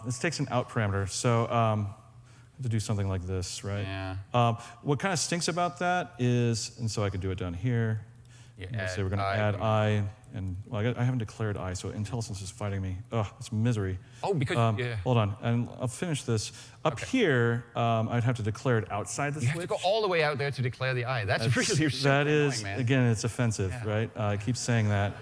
This takes an out parameter. So I have to do something like this, right? Yeah. What kind of stinks about that is, and so I could do it down here. Yeah, say we're going to add I, and well, I haven't declared I, so IntelliSense is fighting me. Ugh, it's misery. Oh, because hold on, and I'll finish this. Up here, I'd have to declare it outside the switch. You have to go all the way out there to declare the I. That's really that is annoying, man. Again, it's offensive, right? I keep saying that,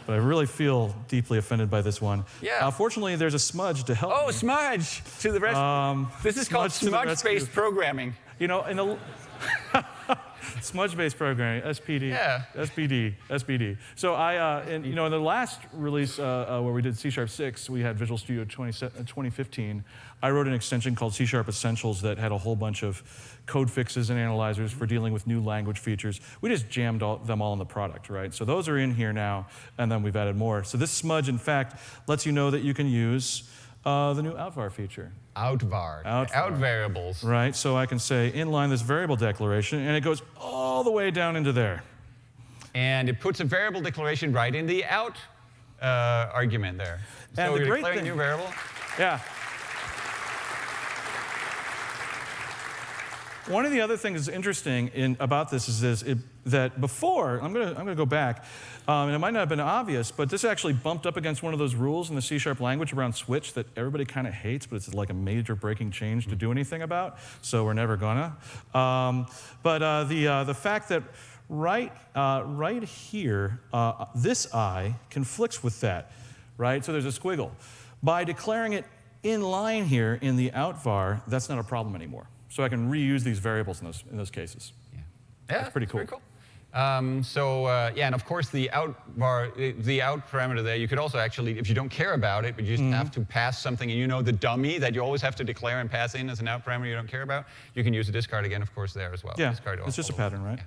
but I really feel deeply offended by this one. Yeah. Fortunately, there's a smudge to help. Oh, me. smudge to the rescue. This is called smudge-based programming. You know, in the smudge-based programming, SPD, Yeah. SPD. So in the last release where we did C# 6, we had Visual Studio 2015. I wrote an extension called C# Essentials that had a whole bunch of code fixes and analyzers for dealing with new language features. We just jammed them all in the product, right? So those are in here now, and then we've added more. So this smudge, in fact, lets you know that you can use the new outvar feature. Outvar. Out variables. Right, so I can say inline this variable declaration, and it goes all the way down into there. And it puts a variable declaration right in the out argument there. And so the you're great declaring thing, a new variable? Yeah. One of the other things that's interesting about this is that before, I'm gonna go back, and it might not have been obvious, but this actually bumped up against one of those rules in the C# language around switch that everybody kind of hates, but it's like a major breaking change to do anything about, so we're never gonna. The fact that right here, this I conflicts with that, right? So there's a squiggle. By declaring it in line here in the outvar, that's not a problem anymore. So I can reuse these variables in those cases. Yeah, that's pretty cool. And of course the out parameter there, you could also actually, if you don't care about it, but you just have to pass something, and you know the dummy that you always have to declare and pass in as an out parameter you don't care about, you can use a discard again, of course, there as well. Yeah, discard it's just a pattern, right?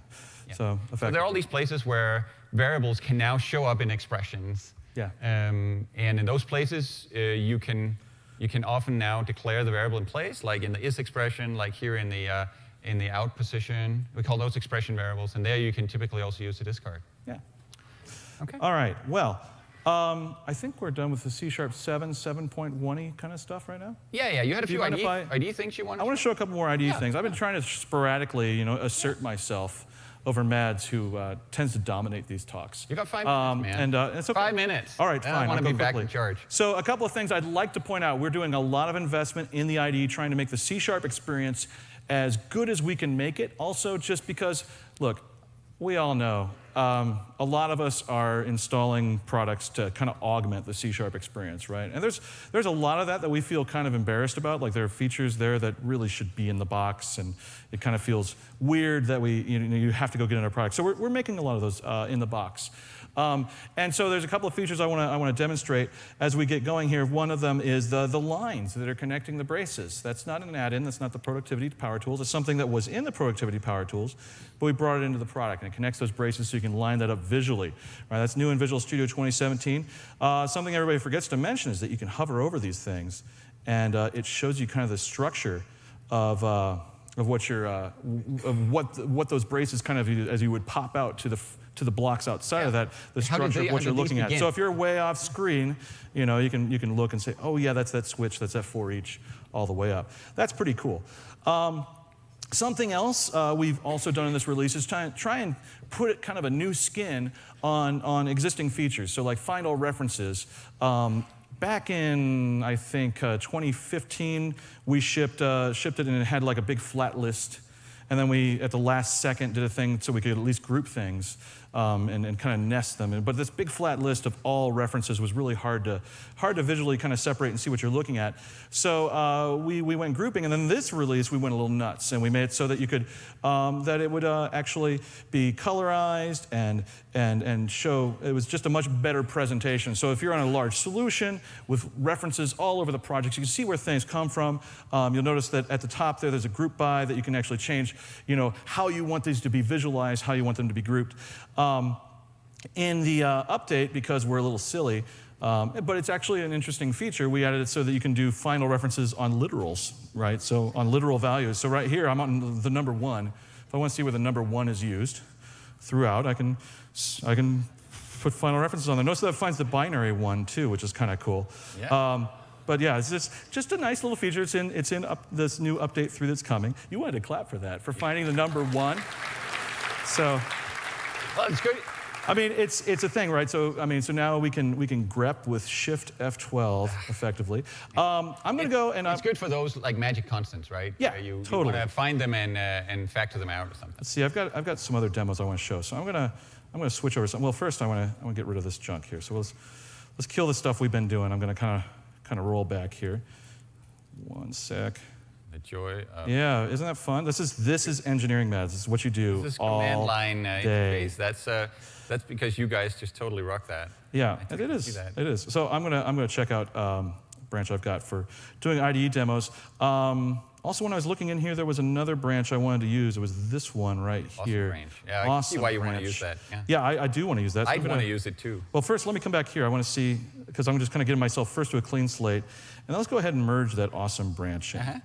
Yeah. So there are all these places where variables can now show up in expressions. Yeah. And in those places, you can you can often now declare the variable in place, like in the is expression, like here in the out position. We call those expression variables, and there you can typically also use the discard. Yeah. Okay. All right. Well, I think we're done with the C# 7, 7.1-y kind of stuff right now. Yeah. You had a few IDE things you wanted. I want to show a couple more IDE things. I've been trying to sporadically, assert myself over Mads, who tends to dominate these talks. You got 5 minutes, man. And it's okay. 5 minutes. All right, fine. I want to be back quickly. in charge. So a couple of things I'd like to point out. We're doing a lot of investment in the IDE, trying to make the C# experience as good as we can make it. Also, just because, look, we all know a lot of us are installing products to kind of augment the C# experience, right? And there's a lot of that we feel kind of embarrassed about. Like there are features there that really should be in the box, and it kind of feels weird that you have to go get in our product. So we're making a lot of those in the box. And so there's a couple of features I want to demonstrate as we get going here. One of them is the lines that are connecting the braces. That's not an add-in. That's not the Productivity Power Tools. It's something that was in the Productivity Power Tools, but we brought it into the product, and it connects those braces so you can line that up visually. Right, that's new in Visual Studio 2017. Something everybody forgets to mention is that you can hover over these things, and it shows you kind of the structure of what those braces kind of, as you would pop out to the blocks outside of that, the structure of what you're looking at. So if you're way off screen, you can look and say, oh yeah, that's that switch, that's F4 each, all the way up. That's pretty cool. Something else we've also done in this release is try and put kind of a new skin on existing features. So like find all references. Back in, I think, 2015, we shipped it, and it had like a big flat list. And then we, at the last second, did a thing so we could at least group things and kind of nest them. But this big flat list of all references was really hard to visually kind of separate and see what you're looking at. So we went grouping, and then this release we went a little nuts, and we made it so that you could that it would actually be colorized and show. It was just a much better presentation. So if you're on a large solution with references all over the project, you can see where things come from. You'll notice that at the top there's a group by that you can actually change, how you want these to be visualized, how you want them to be grouped. In the update, because we're a little silly, but it's actually an interesting feature, we added it so that you can do final references on literals, right? So on literal values. So right here, I'm on the number 1. If I want to see where the number 1 is used throughout, I can put final references on there. Notice that it finds the binary 1 too, which is kind of cool. Yeah. But yeah, it's just a nice little feature. It's in this new update 3 that's coming. You wanted to clap for that, for finding the number 1. So. Well, it's good. I mean, it's a thing, right? So now we can grep with Shift F12 effectively. I'm going to go and it's good for those like magic constants, right? Yeah, you totally. Want to find them and factor them out or something. See, I've got some other demos I want to show. So I'm gonna switch over something. Well, first I want to get rid of this junk here. So let's kill the stuff we've been doing. I'm going to kind of roll back here. One sec. The joy of... Yeah, isn't that fun? This is engineering, Mads. This is what you do this all command line day. Interface. That's because you guys just totally rock that. Yeah, it is. It is. So I'm gonna check out a branch I've got for doing IDE demos. Also, when I was looking in here, there was another branch I wanted to use. It was this one right here. Branch. Yeah, I can see why you want to use that. Yeah, I do want to use that. So I'd want to use it too. Well, first, let me come back here. I want to see, because I'm just kind of getting myself first to a clean slate. And let's go ahead and merge that awesome branch in.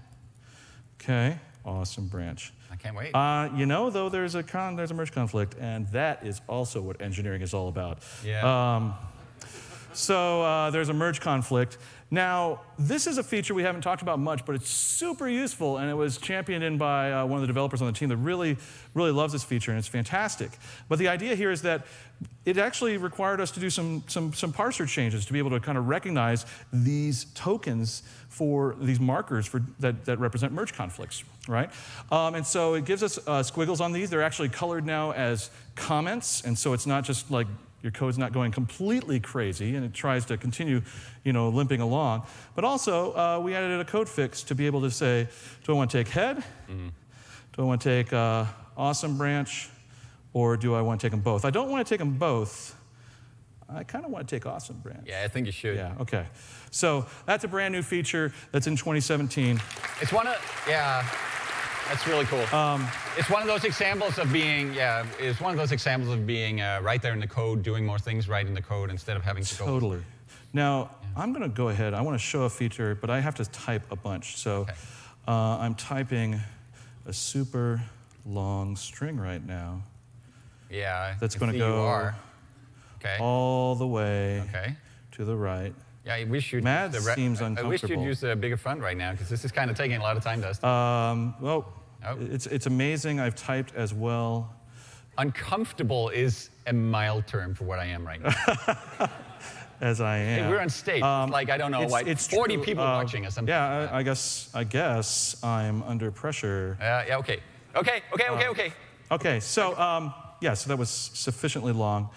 Okay, awesome branch. I can't wait. Though there's a merge conflict, and that is also what engineering is all about. Yeah. So there's a merge conflict. Now, this is a feature we haven't talked about much, but it's super useful, and it was championed in by one of the developers on the team that really, really loves this feature, and it's fantastic. But the idea here is that it actually required us to do some parser changes to be able to kind of recognize these tokens for these markers that represent merge conflicts, right? And so it gives us squiggles on these. They're actually colored now as comments, and so it's not just like your code's not going completely crazy, and it tries to continue, limping along. But also, we added a code fix to be able to say, do I want to take head? Mm-hmm. Do I want to take awesome branch? Or do I want to take them both? I don't want to take them both. I kind of want to take awesome branch. Yeah, I think you should. Yeah, okay. So that's a brand new feature that's in 2017. That's really cool. It's one of those examples of being, right there in the code, doing more things right in the code instead of having to go. Totally. Now, I'm going to go ahead. I want to show a feature, but I have to type a bunch. So I'm typing a super long string right now. Yeah. That's going to go all the way to the right. Yeah, we should. Matt seems uncomfortable. I wish you'd use a bigger font right now, because this is kind of taking a lot of time, Dustin. It's amazing. I've typed as well. Uncomfortable is a mild term for what I am right now. As I am. Hey, we're on stage. Like, I don't know, like 40 people watching us. Yeah, I guess I'm under pressure. Yeah, okay. Okay, so, so that was sufficiently long.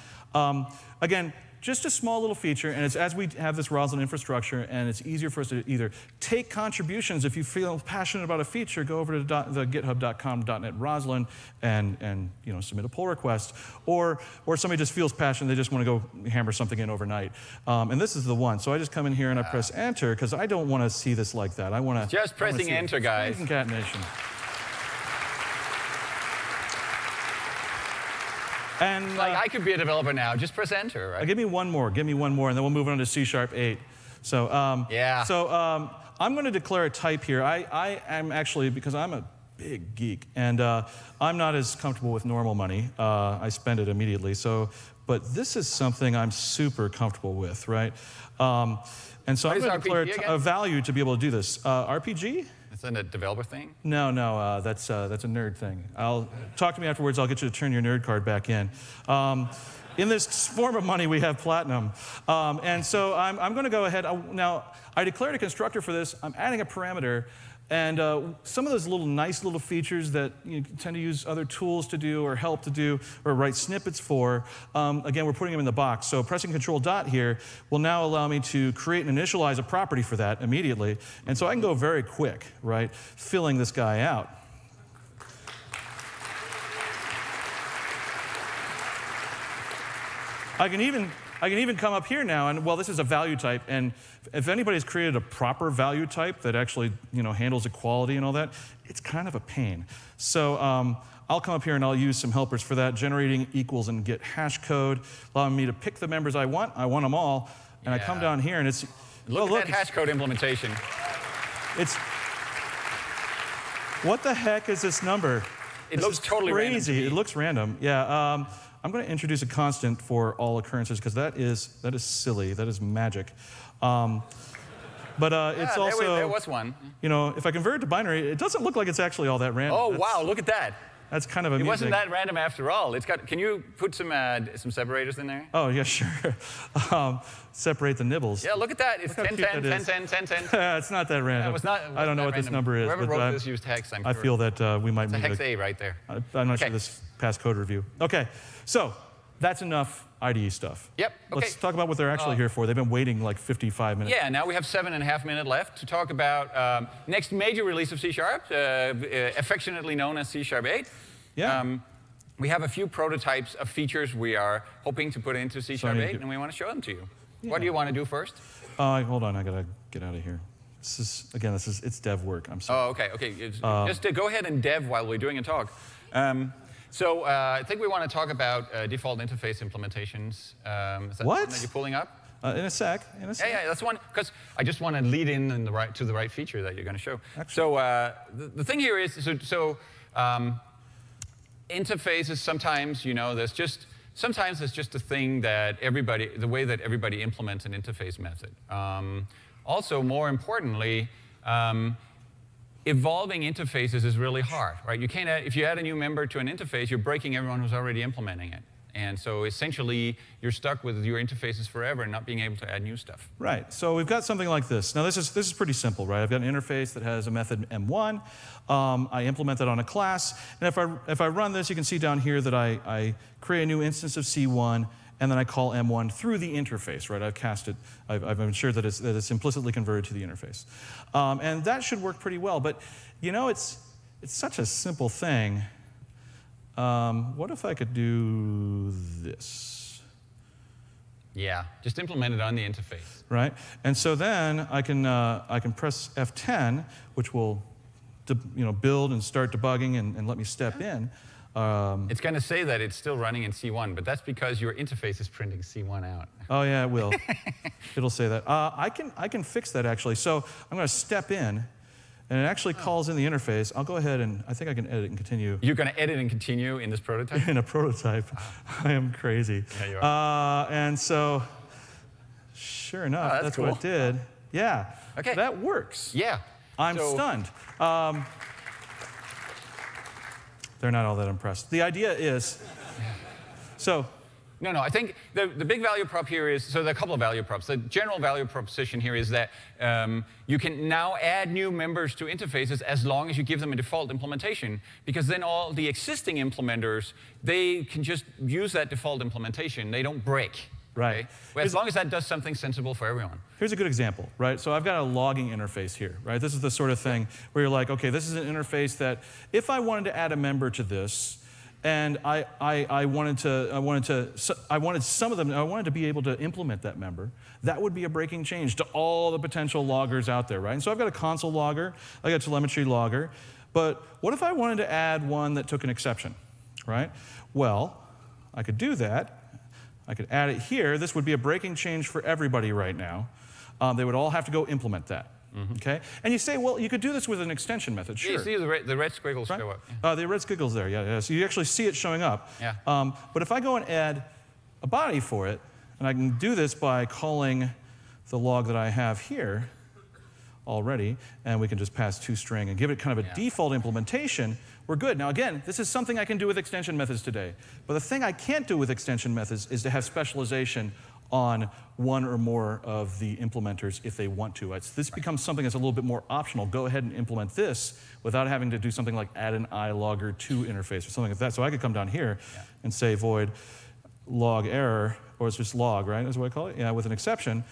Again, just a small little feature, and it's as we have this Roslyn infrastructure, and it's easier for us to either take contributions. If you feel passionate about a feature, go over to the github.com/.net Roslyn and submit a pull request. Or somebody just feels passionate, they just want to go hammer something in overnight. And this is the one. So I just come in here and I press enter, because I don't want to see this like that. I want to just pressing enter, guys. Concatenation. And like, I could be a developer now. Just press enter, right? Give me one more, and then we'll move on to C# 8. So, I'm going to declare a type here. I am actually, because I'm a big geek, and I'm not as comfortable with normal money. I spend it immediately. But this is something I'm super comfortable with, right? And so I'm going to declare a value to be able to do this. RPG? Is that a developer thing? No, that's a nerd thing. Talk to me afterwards. I'll get you to turn your nerd card back in. In this form of money, we have platinum. And so I'm going to go ahead. Now, I declared a constructor for this. I'm adding a parameter. And some of those nice little features that you tend to use other tools to do or help to do or write snippets for, again, we're putting them in the box. So pressing Control Dot here will now allow me to create and initialize a property for that immediately. And so I can go very quick, right, filling this guy out. I can even come up here now, and well, this is a value type, and if anybody's created a proper value type that actually handles equality and all that, it's kind of a pain. So I'll come up here and I'll use some helpers for that, generating equals and get hash code, allowing me to pick the members I want. I want them all, and I come down here and it's look at that hash code implementation. What the heck is this number? It looks totally crazy. It looks random. Yeah. I'm going to introduce a constant for all occurrences, because that is silly. That is magic. But it's also... There was one. If I convert it to binary, it doesn't look like it's actually all that random. Oh, wow, look at that. That's kind of amusing. It wasn't that random after all. Can you put some separators in there? Oh, yeah, sure. Separate the nibbles. Yeah, look at that. It's 10, 10, 10, 10, 10, 10. It's not that random. I don't know what this number is. Whoever wrote this used hex, I'm sure. I feel that we might need hex A right there. I'm not sure this passed code review. Okay, so that's enough IDE stuff. Yep. Okay. Let's talk about what they're actually here for. They've been waiting like 55 minutes. Yeah, now we have 7.5 minutes left to talk about next major release of C#, affectionately known as C# 8. Yeah. We have a few prototypes of features we are hoping to put into C# 8, and we want to show them to you. Yeah. What do you want to do first? Hold on, I gotta get out of here. It's dev work. I'm sorry. Oh, okay. Just go ahead and dev while we're doing a talk. So I think we want to talk about default interface implementations. Is that one that you're pulling up? In a sec. Yeah, that's one, because I just want to lead in to the right feature that you're going to show. Actually. So the thing here is, interfaces sometimes, sometimes it's just a thing that the way that everybody implements an interface method. Also, more importantly, evolving interfaces is really hard, right? You can't if you add a new member to an interface, you're breaking everyone who's already implementing it. And so essentially, you're stuck with your interfaces forever and not being able to add new stuff. Right. So we've got something like this. Now, this is pretty simple, right? I've got an interface that has a method M1. I implement that on a class. And if I run this, you can see down here that I create a new instance of C1, and then I call M1 through the interface, right? I've cast it. I've ensured that it's implicitly converted to the interface. And that should work pretty well. But, it's such a simple thing. What if I could do this? Yeah, just implement it on the interface. Right, and so then I can press F10, which will build and start debugging and let me step in. It's going to say that it's still running in C1, but that's because your interface is printing C1 out. Oh yeah, it will. It'll say that. I can fix that actually. So I'm going to step in, and it actually calls in the interface. I'll go ahead and I think I can edit and continue. You're going to edit and continue in this prototype? In a prototype. I am crazy. Yeah, you are. And so, sure enough, that's cool. what it did. Yeah. Okay. That works. Yeah. I'm stunned. They're not all that impressed. The idea is, so. No, I think the big value prop here is, so there are a couple of value props. The general value proposition here is that you can now add new members to interfaces as long as you give them a default implementation, because then all the existing implementers, they can just use that default implementation. They don't break. Right. Okay? Well, as long as that does something sensible for everyone. Here's a good example, right? So I've got a logging interface here, right? This is the sort of thing where you're like, okay, this is an interface that if I wanted to add a member to this, and I wanted some of them, I wanted to be able to implement that member, that would be a breaking change to all the potential loggers out there, right? And so I've got a console logger, I got a telemetry logger, but what if I wanted to add one that took an exception, right? Well, I could do that. I could add it here. This would be a breaking change for everybody right now. They would all have to go implement that. Okay? And you say, well, you could do this with an extension method. Sure. You see the red squiggles show up. The red squiggles there, yeah. So you actually see it showing up. Yeah. But if I go and add a body for it, and I can do this by calling the log that I have here already, and we can just pass toString and give it kind of a default implementation, we're good. Now again, this is something I can do with extension methods today. But the thing I can't do with extension methods is to have specialization on one or more of the implementers if they want to. This becomes something that's a little bit more optional. Go ahead and implement this without having to do something like add an iLogger to interface or something like that. So I could come down here and say void log error, or it's just log, right? That's what I call it? Yeah, with an exception.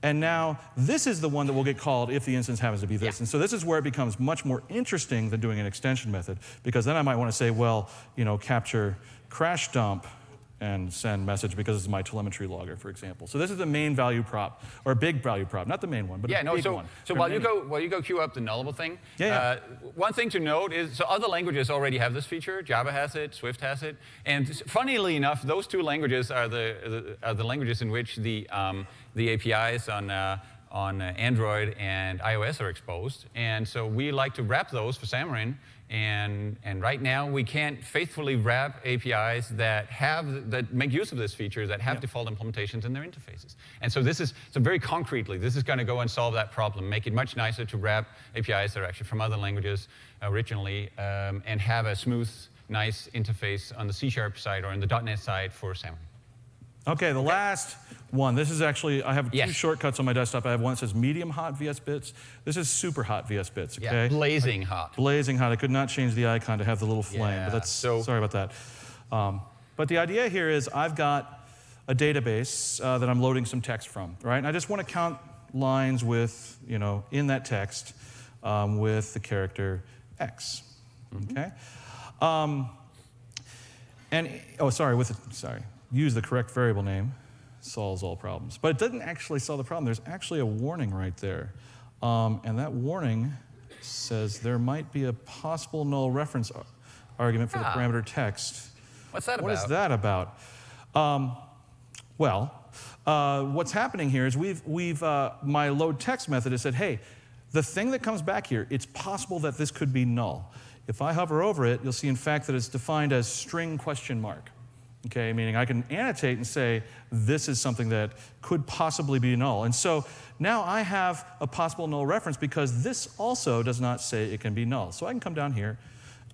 And now this is the one that will get called if the instance happens to be this. And so this is where it becomes much more interesting than doing an extension method, because then I might want to say, well, capture crash dump and send message because it's my telemetry logger, for example. So this is the main value prop, or a big value prop, not the main one, but a big one. So while you go queue up the nullable thing, one thing to note is, so other languages already have this feature. Java has it, Swift has it, and funnily enough, those two languages are the languages in which the APIs on Android and iOS are exposed, and so we like to wrap those for Xamarin. And right now we can't faithfully wrap APIs that make use of this feature, that have default implementations in their interfaces. And so very concretely, this is going to go and solve that problem, make it much nicer to wrap APIs that are actually from other languages originally, and have a smooth, nice interface on the C# side or on the .NET side for Xamarin. Okay, the last one. This is actually, I have two shortcuts on my desktop. I have one that says medium hot VS Bits. This is super hot VS Bits, okay? Yeah, blazing hot. Blazing hot. I could not change the icon to have the little flame, but that's, sorry about that. But the idea here is I've got a database that I'm loading some text from, right? And I just want to count lines with, in that text with the character X, okay? Use the correct variable name, solves all problems. But it doesn't actually solve the problem. There's actually a warning right there. And that warning says there might be a possible null reference argument for the parameter text. What's that about? What is that about? What's happening here is my load text method has said, hey, the thing that comes back here, it's possible that this could be null. If I hover over it, you'll see in fact that it's defined as string question mark. Okay, meaning I can annotate and say, this is something that could possibly be null. And so now I have a possible null reference because this also does not say it can be null. So I can come down here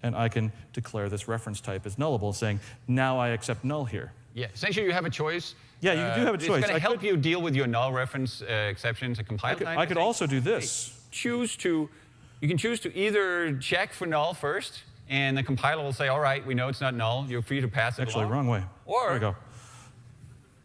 and I can declare this reference type as nullable, saying, now I accept null here. Yeah, essentially you have a choice. Yeah, you do have a choice. It's going to help you deal with your null reference exceptions and compile time. I could also do this. You can choose to either check for null first, and the compiler will say, all right, we know it's not null. You're free to pass it along. Wrong way. Or there we go.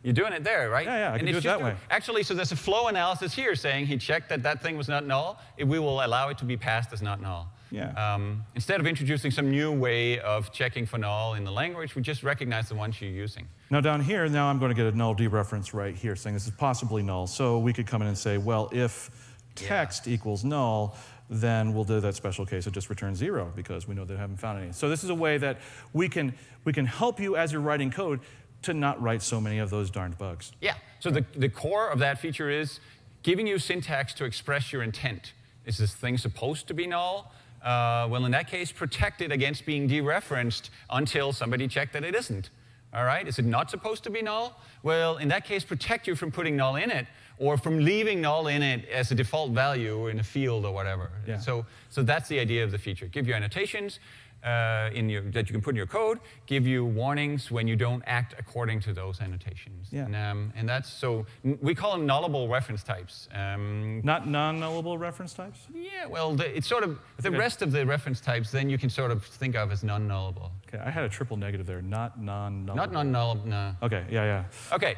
You're doing it there, right? Yeah, I can do it that way. Actually, so there's a flow analysis here saying he checked that thing was not null. We will allow it to be passed as not null. Yeah. Instead of introducing some new way of checking for null in the language, we just recognize the ones you're using. Now down here, I'm going to get a null dereference right here saying this is possibly null. So we could come in and say, well, if text equals null, then we'll do that special case of just return 0 because we know they haven't found any. So this is a way that we can help you as you're writing code to not write so many of those darned bugs. Yeah, so the core of that feature is giving you syntax to express your intent. Is this thing supposed to be null? Well, in that case, protect it against being dereferenced until somebody checked that it isn't. All right, is it not supposed to be null? Well, in that case, protect you from putting null in it or from leaving null in it as a default value or in a field or whatever. Yeah. So that's the idea of the feature. Give you annotations that you can put in your code, give you warnings when you don't act according to those annotations. Yeah. And that's, so we call them nullable reference types. Not non-nullable reference types? Yeah, well, it's sort of, the rest of the reference types then you can sort of think of as non-nullable. Okay, I had a triple negative there, not non-nullable. Not non-nullable, no. Okay, yeah. Okay,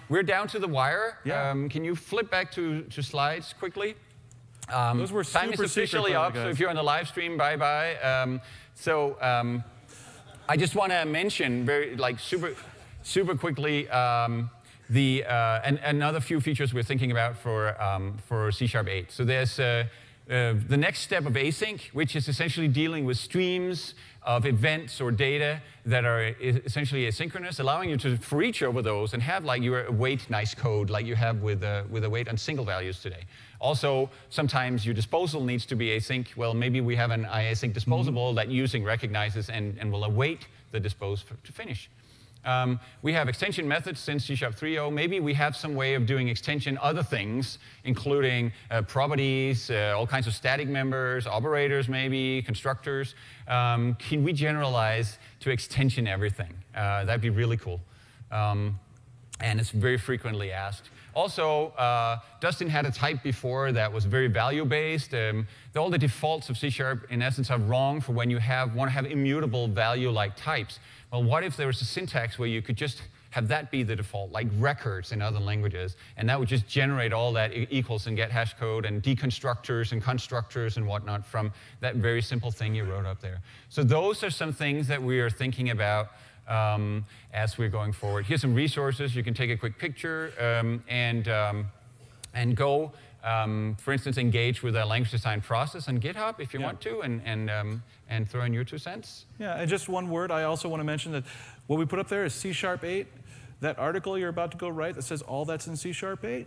we're down to the wire. Yeah. Can you flip back to slides quickly? Those were time is super officially secret, up, guys. so if you're on the live stream, bye-bye. I just want to mention super quickly another few features we're thinking about for C# 8. So there's the next step of async, which is essentially dealing with streams of events or data that are essentially asynchronous, allowing you to for each over those and have like your await nice code like you have with await on single values today. Also, sometimes your disposal needs to be async. Well, maybe we have an async disposable that using recognizes and will await the dispose to finish. We have extension methods since C# 3.0. Maybe we have some way of doing extension other things, including properties, all kinds of static members, operators maybe, constructors. Can we generalize to extension everything? That'd be really cool. And it's very frequently asked. Also, Dustin had a type before that was very value-based. All the defaults of C#, in essence, are wrong for when you want to have immutable value-like types. Well, what if there was a syntax where you could just have that be the default, like records in other languages, and that would just generate all that equals and get hash code and deconstructors and constructors and whatnot from that very simple thing you wrote up there. So those are some things that we are thinking about as we're going forward. Here's some resources. You can take a quick picture and go, for instance, engage with a language design process on GitHub if you want to, and throw in your 2 cents. Yeah, and just one word, I also want to mention that what we put up there is C# 8. That article you're about to go write that says all that's in C# 8.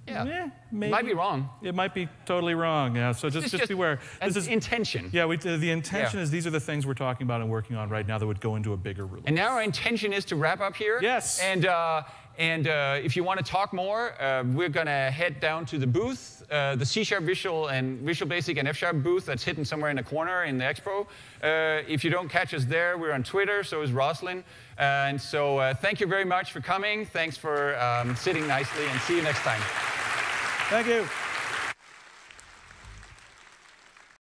Yeah, maybe. Might be wrong. It might be totally wrong, yeah, so just beware. This is intention. Yeah, the intention is these are the things we're talking about and working on right now that would go into a bigger release. And now our intention is to wrap up here. Yes. And if you want to talk more, we're going to head down to the booth, the C# Visual and Visual Basic and F# booth that's hidden somewhere in the corner in the expo. If you don't catch us there, we're on Twitter, so is Roslyn. And so thank you very much for coming. Thanks for sitting nicely, and see you next time. Thank you.